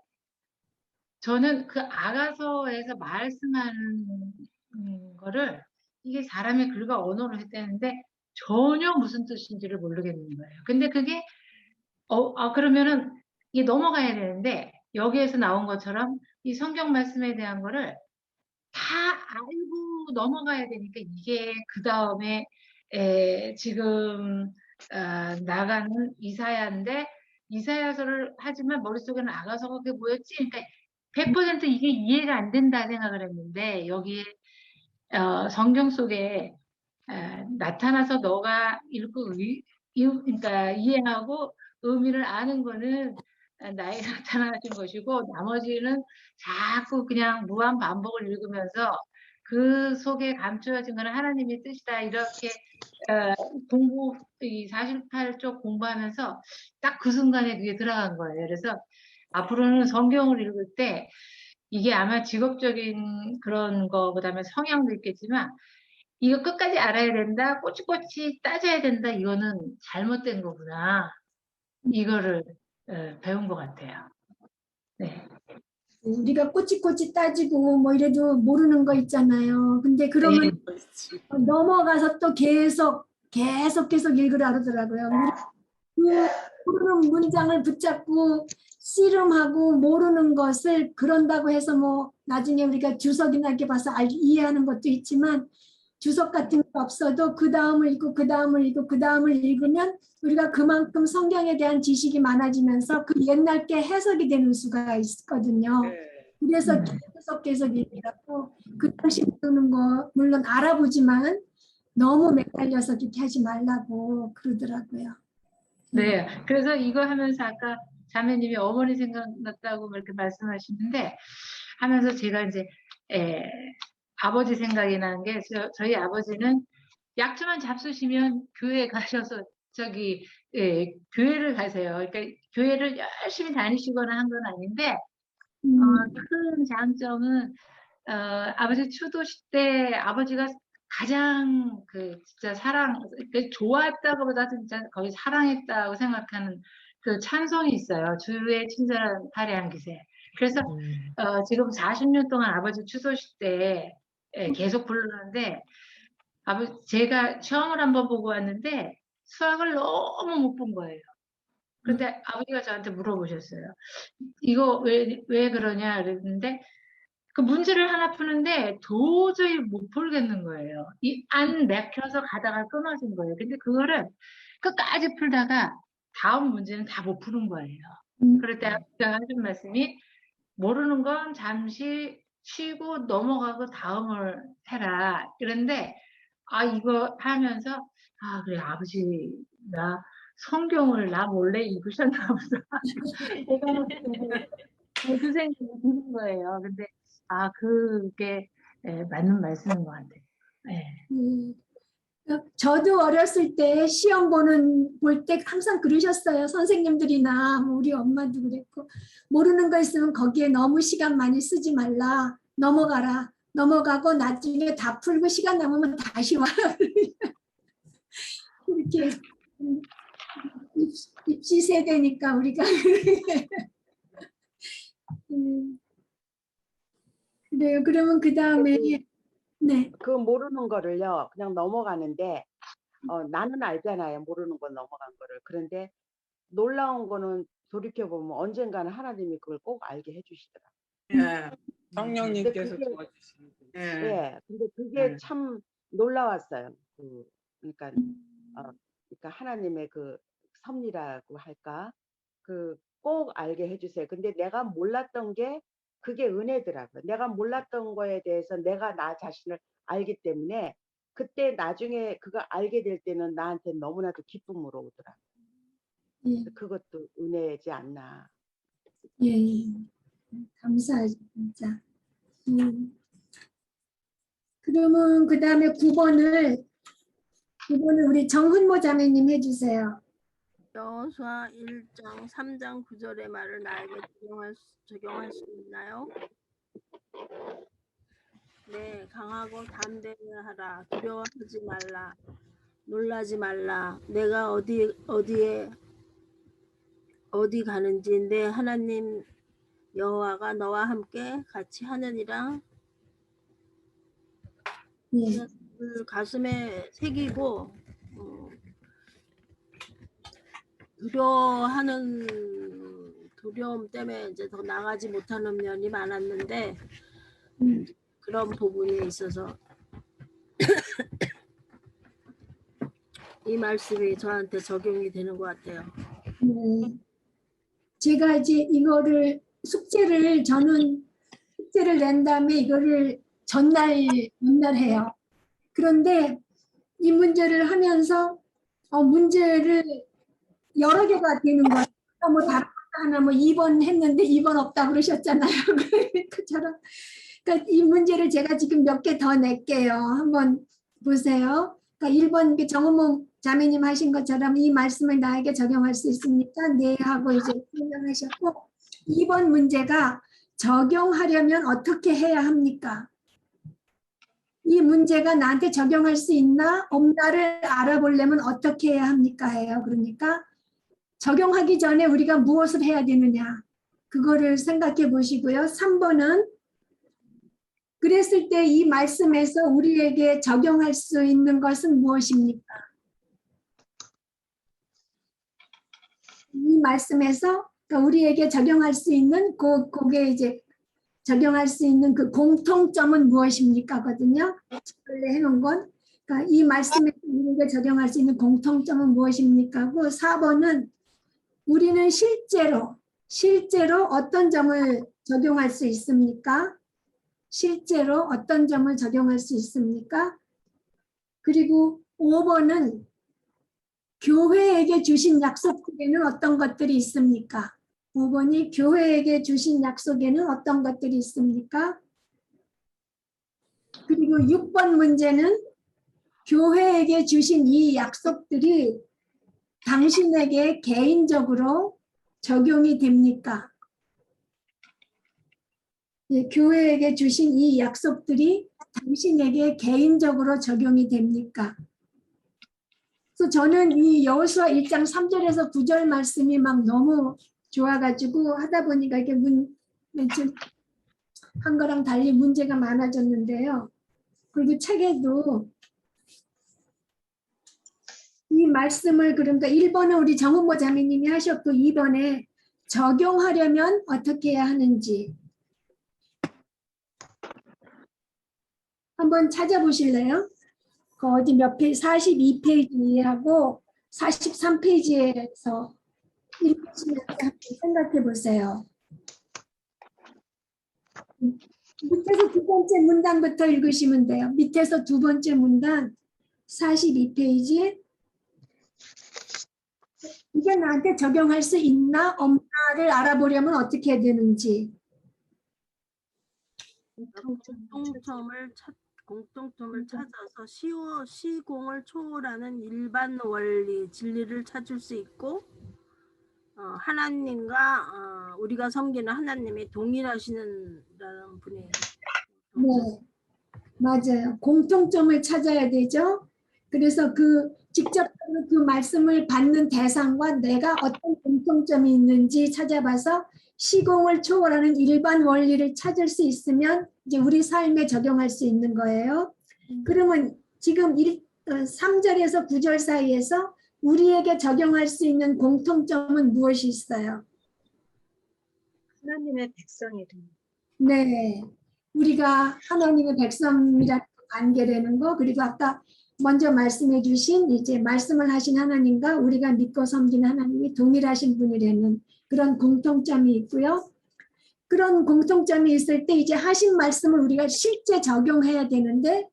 저는 그 아가서에서 말씀하는 거를 이게 사람의 글과 언어로 했다는데 전혀 무슨 뜻인지를 모르겠는 거예요. 근데 그게 그러면은 이게 넘어가야 되는데 여기에서 나온 것처럼 이 성경 말씀에 대한 거를 다 알고 넘어가야 되니까 이게 그 다음에 지금 나가는 이사야인데 이사야서를 하지만 머릿속에는 아가서가 그게 뭐였지? 그러니까 100% 이게 이해가 안 된다 생각을 했는데 여기에 성경 속에 나타나서 너가 읽고 그러니까 이해하고 의미를 아는 거는 나에게 나타나신 것이고 나머지는 자꾸 그냥 무한 반복을 읽으면서 그 속에 감추어진 거는 하나님의 뜻이다 이렇게 이 48쪽 공부하면서 딱 그 순간에 그게 들어간 거예요. 그래서 앞으로는 성경을 읽을 때 이게 아마 직업적인 그런 거 그다음에 성향도 있겠지만 이거 끝까지 알아야 된다 꼬치꼬치 따져야 된다 이거는 잘못된 거구나 이거를 배운 것 같아요. 네. 우리가 꼬치꼬치 따지고 뭐 이래도 모르는 거 있잖아요. 근데 그러면 넘어가서 또 계속 읽으라 그러더라고요. 그 모르는 문장을 붙잡고 씨름하고 모르는 것을 그런다고 해서 뭐 나중에 우리가 주석이나 이렇게 봐서 이해하는 것도 있지만 주석 같은 거 없어도 그 다음을 읽고 그 다음을 읽고 그 다음을 읽으면 우리가 그만큼 성경에 대한 지식이 많아지면서 그 옛날 게 해석이 되는 수가 있거든요. 그래서 계속 읽으라고 그 당시 모르는 거 물론 알아보지만 너무 매달려서 그렇게 하지 말라고 그러더라고요. 네, 그래서 이거 하면서 아까 자매님이 어머니 생각났다고 이렇게 말씀하시는데 하면서 제가 이제 아버지 생각이 나는 게 저희 아버지는 약주만 잡수시면 교회 가셔서 교회를 가세요. 그러니까 교회를 열심히 다니시거나 한 건 아닌데 큰 장점은 아버지 추도시 때 아버지가 가장 진짜 좋아했다고보다 진짜 거의 사랑했다고 생각하는 그 찬송이 있어요. 주의 친절한 파리한 기세. 그래서 지금 40년 동안 아버지 추도시 때 계속 부르는데 제가 시험을 한번 보고 왔는데 수학을 너무 못 본 거예요. 그런데 아버지가 저한테 물어보셨어요. 이거 왜 그러냐 그랬는데 그 문제를 하나 푸는데 도저히 못 풀겠는 거예요. 안 맥혀서 가다가 끊어진 거예요. 근데 그거를 끝까지 풀다가 다음 문제는 다 못 푸는 거예요. 그럴 때 아버지가 하신 말씀이 모르는 건 잠시 쉬고 넘어가고 다음을 해라. 그런데 이거 하면서 그래 아버지 나 성경을 나 몰래 읽으셨나 보다. 그 생각이 드는 거예요. 근데 그게 맞는 말씀인 것 같아요. 네. 저도 어렸을 때 시험 볼 때 항상 그러셨어요. 선생님들이나 우리 엄마도 그랬고 모르는 거 있으면 거기에 너무 시간 많이 쓰지 말라. 넘어가라. 넘어가고 나중에 다 풀고 시간 남으면 다시 와. 이렇게 입시 세대니까 우리가 그래요. 그러면 그 다음에 네. 그 모르는 거를요 그냥 넘어가는데 나는 알잖아요. 모르는 건 넘어간 거를. 그런데 놀라운 거는 돌이켜보면 언젠가는 하나님이 그걸 꼭 알게 해주시더라고요. 예. 성령님께서 그게- 도와주시는 거죠. 예. 예, 근데 그게 참 놀라웠어요. 그러니까 하나님의 그 섭리라고 할까, 그 꼭 알게 해주세요. 근데 내가 몰랐던 게 그게 은혜더라고요. 내가 몰랐던 거에 대해서 내가 나 자신을 알기 때문에 그때 나중에 그거 알게 될 때는 나한테 너무나도 기쁨으로 오더라고요. 예, 그것도 은혜지 않나. 예, 감사하죠, 진짜. 그러면 그 다음에 9번을 우리 정훈모 자매님 해주세요. 여호수아 1장 3장 9절의 말을 나에게 적용할 수 있나요? 네, 강하고 담대하라. 두려워하지 말라. 놀라지 말라. 내가 어디 가는지 내 하나님 여호와가 너와 함께 같이 하느니라. 예, 그 가슴에 새기고 두려움 때문에 이제 더 나가지 못하는 면이 많았는데 그런 부분에 있어서 이 말씀이 저한테 적용이 되는 것 같아요. 네. 제가 이제 이거를 저는 숙제를 낸 다음에 이거를 전날 해요. 그런데 이 문제를 하면서 문제를 여러 개가 되는 거예요. 뭐 다른 거 하나 뭐 2번 했는데 2번 없다 그러셨잖아요. 그처럼. 그러니까 이 문제를 제가 지금 몇 개 더 낼게요. 한번 보세요. 그러니까 1번 정은모 자매님 하신 것처럼 이 말씀을 나에게 적용할 수 있습니까? 네 하고 이제 설명하셨고 2번 문제가 적용하려면 어떻게 해야 합니까? 이 문제가 나한테 적용할 수 있나 없나를 알아보려면 어떻게 해야 합니까? 해요. 그러니까 적용하기 전에 우리가 무엇을 해야 되느냐 그거를 생각해 보시고요. 3번은 그랬을 때 이 말씀에서 우리에게 적용할 수 있는 것은 무엇입니까? 이 말씀에서 그러니까 우리에게 적용할 수 있는 그게 이제 적용할 수 있는 그 공통점은 무엇입니까? 거든요. 원래 해놓은 건 그러니까 이 말씀에서 우리에게 적용할 수 있는 공통점은 무엇입니까? 하고 4번은 우리는 실제로 어떤 점을 적용할 수 있습니까? 실제로 어떤 점을 적용할 수 있습니까? 그리고 5번은 교회에게 주신 약속에는 어떤 것들이 있습니까? 5번이 교회에게 주신 약속에는 어떤 것들이 있습니까? 그리고 6번 문제는 교회에게 주신 이 약속들이 당신에게 개인적으로 적용이 됩니까? 예, 교회에게 주신 이 약속들이 당신에게 개인적으로 적용이 됩니까? 그래서 저는 이 여호수아 1장 3절에서 9절 말씀이 막 너무 좋아가지고 하다 보니까 이게 한 거랑 달리 문제가 많아졌는데요. 그리고 책에도 이 말씀을 그러니까 1번은 우리 정은모 자매님이 하셨고 2번에 적용하려면 어떻게 해야 하는지 한번 찾아보실래요? 그 어디 몇 페이지 42페이지하고 43페이지에서 읽으시면서 한번 생각해 보세요. 밑에서 두 번째 문단부터 읽으시면 돼요. 밑에서 두 번째 문단 42페이지 이게 나한테 적용할 수 있나 없나를 알아보려면 어떻게 해야 되는지 공통점을 찾아서 시공을 초월하는 일반 원리, 진리를 찾을 수 있고 하나님과 우리가 섬기는 하나님이 동일하시는 분이 네, 맞아요. 공통점을 찾아야 되죠. 그래서 직접적으로 그 말씀을 받는 대상과 내가 어떤 공통점이 있는지 찾아봐서 시공을 초월하는 일반 원리를 찾을 수 있으면 이제 우리 삶에 적용할 수 있는 거예요. 그러면 지금 3절에서 9절 사이에서 우리에게 적용할 수 있는 공통점은 무엇이 있어요? 하나님의 백성이래요. 네, 우리가 하나님의 백성이라는 관계되는 거, 그리고 아까 먼저 말씀해 주신 이제 말씀을 하신 하나님과 우리가 믿고 섬기는 하나님이 동일하신 분이라는 그런 공통점이 있고요. 그런 공통점이 있을 때 이제 하신 말씀을 우리가 실제 적용해야 되는데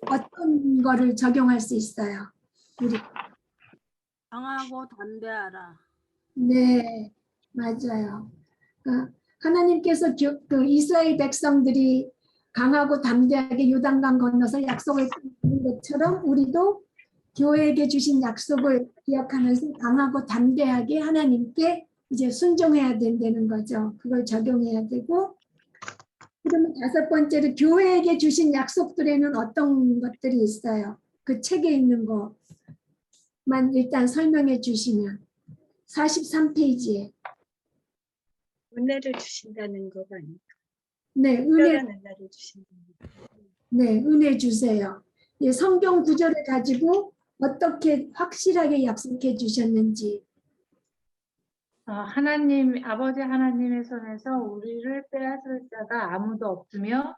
어떤 거를 적용할 수 있어요? 우리. 강하고 담대하라. 네, 맞아요. 그러니까 하나님께서 그 이스라엘 백성들이 강하고 담대하게 요단강 건너서 약속을 받는 것처럼 우리도 교회에게 주신 약속을 기억하면서 강하고 담대하게 하나님께 이제 순종해야 된다는 거죠. 그걸 적용해야 되고, 그러면 5번째로 교회에게 주신 약속들에는 어떤 것들이 있어요? 그 책에 있는 것만 일단 설명해 주시면 43페이지에. 은혜를 주신다는 것 아니에요? 네, 특별한 은혜를 주신다는 것. 네, 은혜 주세요. 예, 성경 구절을 가지고 어떻게 확실하게 약속해 주셨는지. 하나님, 아버지 하나님의 손에서 우리를 빼앗을 자가 아무도 없으며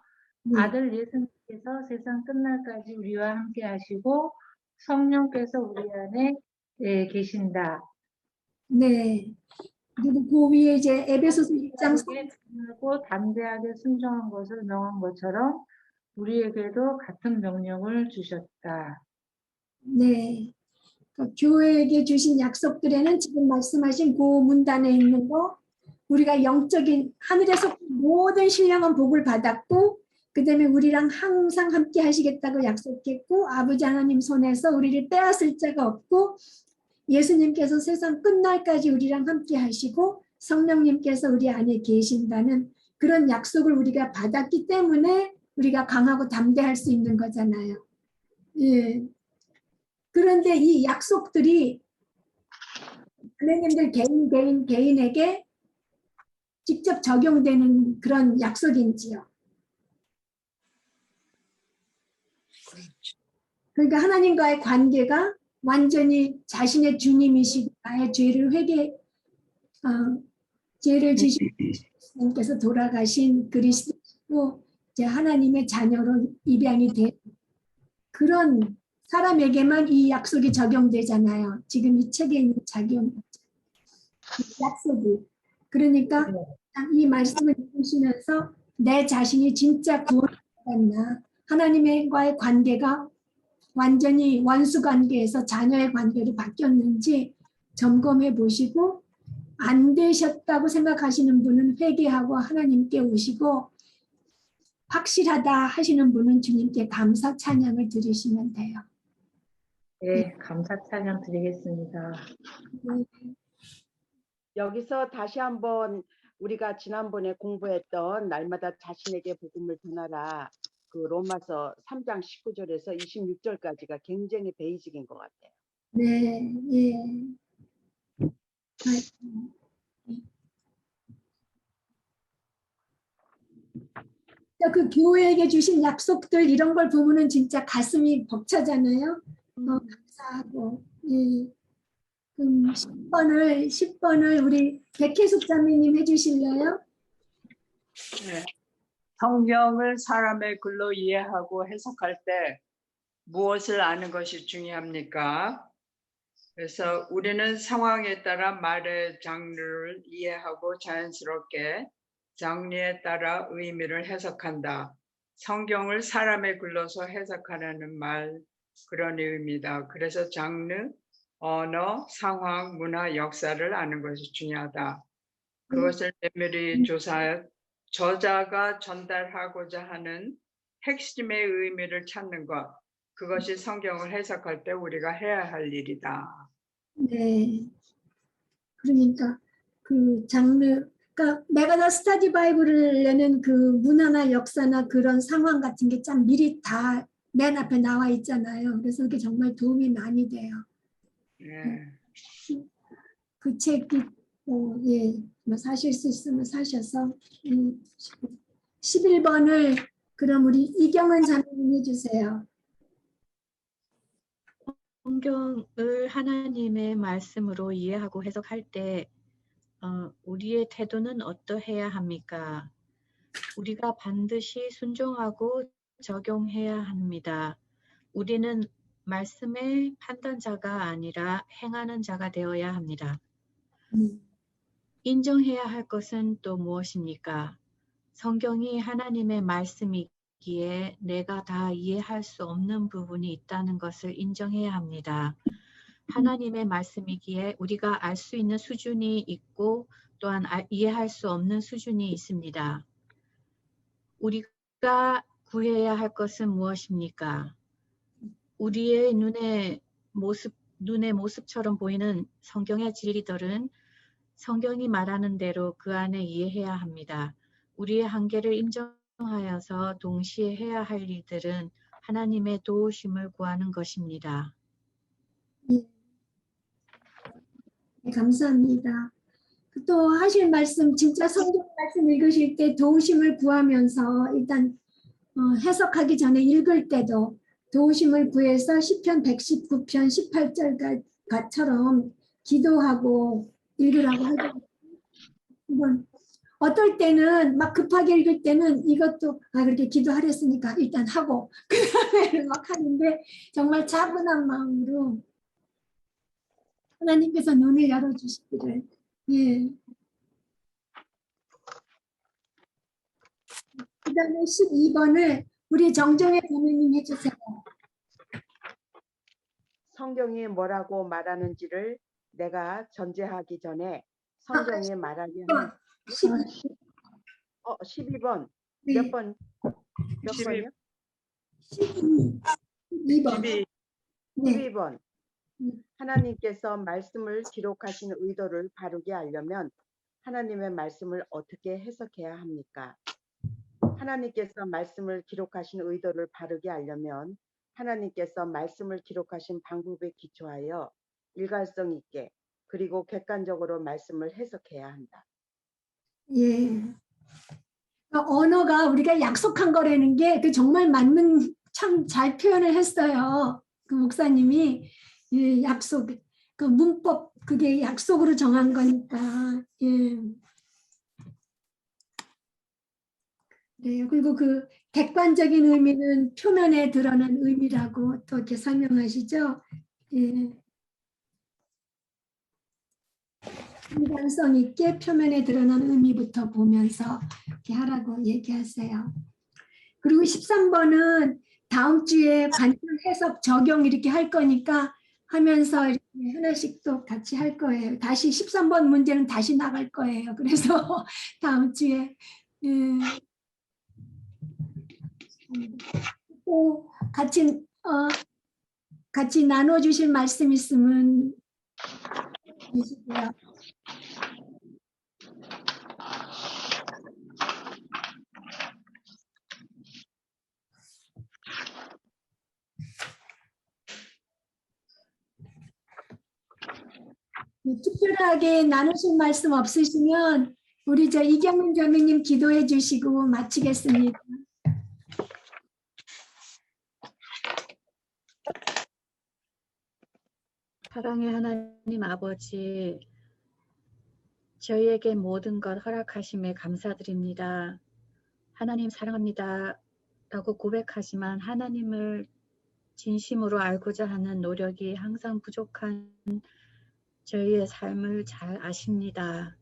아들 예수님께서 세상 끝날까지 우리와 함께 하시고 성령께서 우리 안에 계신다. 네. 그리고 그 위에 이제 에베소서 1장 하고 담대하게 순종한 것을 명한 것처럼 우리에게도 같은 명령을 주셨다. 네. 그러니까 교회에게 주신 약속들에는 지금 말씀하신 그 문단에 있는 거, 우리가 영적인 하늘에서 모든 신령한 복을 받았고, 그 다음에 우리랑 항상 함께 하시겠다고 약속했고, 아버지 하나님 손에서 우리를 빼앗을 자가 없고, 예수님께서 세상 끝날까지 우리랑 함께 하시고 성령님께서 우리 안에 계신다는 그런 약속을 우리가 받았기 때문에 우리가 강하고 담대할 수 있는 거잖아요. 예. 그런데 이 약속들이 선생님들 개인에게 직접 적용되는 그런 약속인지요? 그러니까 하나님과의 관계가 완전히 자신의 주님이시고 나의 죄를 죄를 지신 주님께서 돌아가신 그리스도 이제 하나님의 자녀로 입양이 된 그런 사람에게만 이 약속이 적용되잖아요. 지금 이 책에 있는 약속이. 그러니까 이 말씀을 보시면서 내 자신이 진짜 구원받았나, 하나님과의 관계가 완전히 원수 관계에서 자녀의 관계로 바뀌었는지 점검해 보시고, 안 되셨다고 생각하시는 분은 회개하고 하나님께 오시고, 확실하다 하시는 분은 주님께 감사 찬양을 드리시면 돼요. 네, 감사 찬양 드리겠습니다. 여기서 다시 한번 우리가 지난번에 공부했던 날마다 자신에게 복음을 전하라, 그 로마서 3장 19절에서 26절까지가 굉장히 베이직인 것 같아요. 네, 예. 그 교회에게 주신 약속들 이런 걸 보면은 진짜 가슴이 벅차잖아요. 감사하고. 예. 그럼 10번을 우리 백혜숙 자매님 해주실래요? 네. 성경을 사람의 글로 이해하고 해석할 때 무엇을 아는 것이 중요합니까? 그래서 우리는 상황에 따라 말의 장르를 이해하고 자연스럽게 장르에 따라 의미를 해석한다. 성경을 사람의 글로서 해석하라는 말, 그런 의미다. 그래서 장르, 언어, 상황, 문화, 역사를 아는 것이 중요하다. 그것을 면밀히 조사해 저자가 전달하고자 하는 핵심의 의미를 찾는 것, 그것이 성경을 해석할 때 우리가 해야 할 일이다. 네. 그러니까 그 장르, 그러니까 메가더 스터디 바이블을 내는 그 문화나 역사나 그런 상황 같은 게 참 미리 다 맨 앞에 나와 있잖아요. 그래서 그게 정말 도움이 많이 돼요. 그 책이 예, 뭐 사실 수 있으면 사셔서 11번을 그럼 우리 이경은 자매님 해주세요. 성경을 하나님의 말씀으로 이해하고 해석할 때 우리의 태도는 어떠해야 합니까? 우리가 반드시 순종하고 적용해야 합니다. 우리는 말씀의 판단자가 아니라 행하는 자가 되어야 합니다. 인정해야 할 것은 또 무엇입니까? 성경이 하나님의 말씀이기에 내가 다 이해할 수 없는 부분이 있다는 것을 인정해야 합니다. 하나님의 말씀이기에 우리가 알 수 있는 수준이 있고 또한 이해할 수 없는 수준이 있습니다. 우리가 구해야 할 것은 무엇입니까? 우리의 눈의 모습처럼 보이는 성경의 진리들은 성경이 말하는 대로 그 안에 이해해야 합니다. 우리의 한계를 인정하여서 동시에 해야 할 일들은 하나님의 도우심을 구하는 것입니다. 네, 감사합니다. 또 하실 말씀, 진짜 성경 말씀 읽으실 때 도우심을 구하면서 일단 해석하기 전에 읽을 때도 도우심을 구해서 시편 119편 18절처럼 기도하고 읽으라고 하죠. 어떨 때는 막 급하게 읽을 때는 이것도 그렇게 기도하랬으니까 일단 하고 그 다음에 막 하는데 정말 차분한 마음으로 하나님께서 눈을 열어주시기를. 예. 그 다음에 12번을 우리 정정의 부모님 해주세요. 성경이 뭐라고 말하는지를 내가 전제하기 전에 성경이 말하기 하는 12번 몇 번? 몇 번이요? 12번. 12번. 하나님께서 말씀을 기록하신 의도를 바르게 알려면 하나님의 말씀을 어떻게 해석해야 합니까? 하나님께서 말씀을 기록하신 의도를 바르게 알려면 하나님께서 말씀을 기록하신 방법에 기초하여 일관성 있게 그리고 객관적으로 말씀을 해석해야 한다. 예. 언어가 우리가 약속한 거라는 게 그 정말 맞는 참 잘 표현을 했어요. 그 목사님이 예, 약속 그 문법 그게 약속으로 정한 거니까 예. 네, 그리고 그 객관적인 의미는 표면에 드러난 의미라고 또 이렇게 설명하시죠. 예. 일관성 있게 표면에 드러난 의미부터 보면서 이렇게 하라고 얘기하세요. 그리고 13번은 다음 주에 관점 해석 적용 이렇게 할 거니까 하면서 이렇게 하나씩 또 같이 할 거예요. 다시 13번 문제는 다시 나갈 거예요. 그래서 다음 주에 또 같이 나눠주실 말씀 있으면 주시고요. 특별하게 나누실 말씀 없으시면 우리 이경문 자매님 기도해 주시고 마치겠습니다. 사랑의 하나님 아버지, 저희에게 모든 것 허락하심에 감사드립니다. 하나님 사랑합니다 라고 고백하지만 하나님을 진심으로 알고자 하는 노력이 항상 부족한 저희의 삶을 잘 아십니다.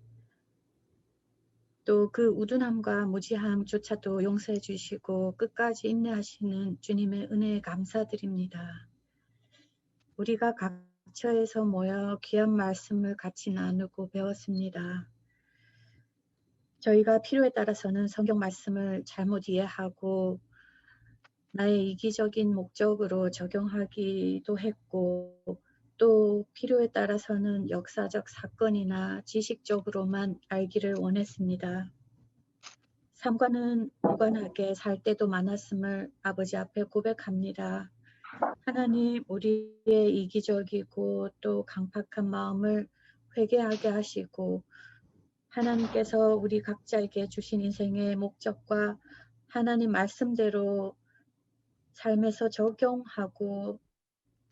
또 그 우둔함과 무지함조차도 용서해 주시고 끝까지 인내하시는 주님의 은혜에 감사드립니다. 우리가 각처에서 모여 귀한 말씀을 같이 나누고 배웠습니다. 저희가 필요에 따라서는 성경 말씀을 잘못 이해하고 나의 이기적인 목적으로 적용하기도 했고 또 필요에 따라서는 역사적 사건이나 지식적으로만 알기를 원했습니다. 삶과는 무관하게 살 때도 많았음을 아버지 앞에 고백합니다. 하나님, 우리의 이기적이고 또 강팍한 마음을 회개하게 하시고 하나님께서 우리 각자에게 주신 인생의 목적과 하나님 말씀대로 삶에서 적용하고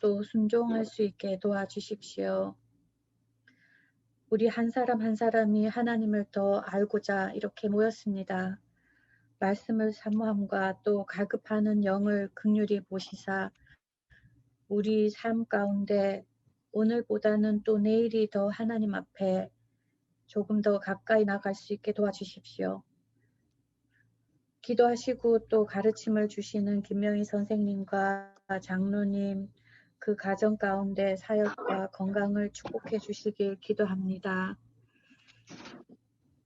또 순종할 수 있게 도와주십시오. 우리 한 사람 한 사람이 하나님을 더 알고자 이렇게 모였습니다. 말씀을 사모함과 또 갈급하는 영을 긍휼히 보시사 우리 삶 가운데 오늘보다는 또 내일이 더 하나님 앞에 조금 더 가까이 나갈 수 있게 도와주십시오. 기도하시고 또 가르침을 주시는 김명희 선생님과 장로님, 그 가정 가운데 사역과 건강을 축복해 주시길 기도합니다.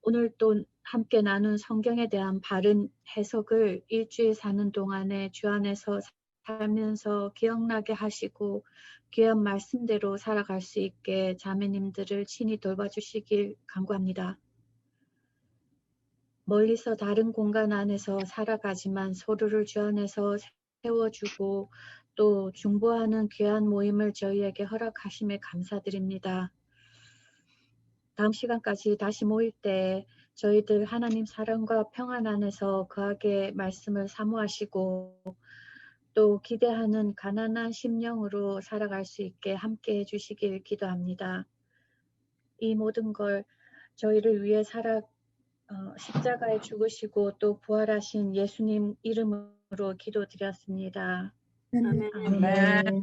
오늘 또 함께 나눈 성경에 대한 바른 해석을 일주일 사는 동안에 주 안에서 살면서 기억나게 하시고 귀한 말씀대로 살아갈 수 있게 자매님들을 친히 돌봐주시길 간구합니다. 멀리서 다른 공간 안에서 살아가지만 서로를 주 안에서 세워주고 또 중보하는 귀한 모임을 저희에게 허락하심에 감사드립니다. 다음 시간까지 다시 모일 때 저희들 하나님 사랑과 평안 안에서 거하게 말씀을 사모하시고 또 기대하는 가난한 심령으로 살아갈 수 있게 함께 해주시길 기도합니다. 이 모든 걸 저희를 위해 십자가에 죽으시고 또 부활하신 예수님 이름으로 기도드렸습니다. 아멘. 아멘.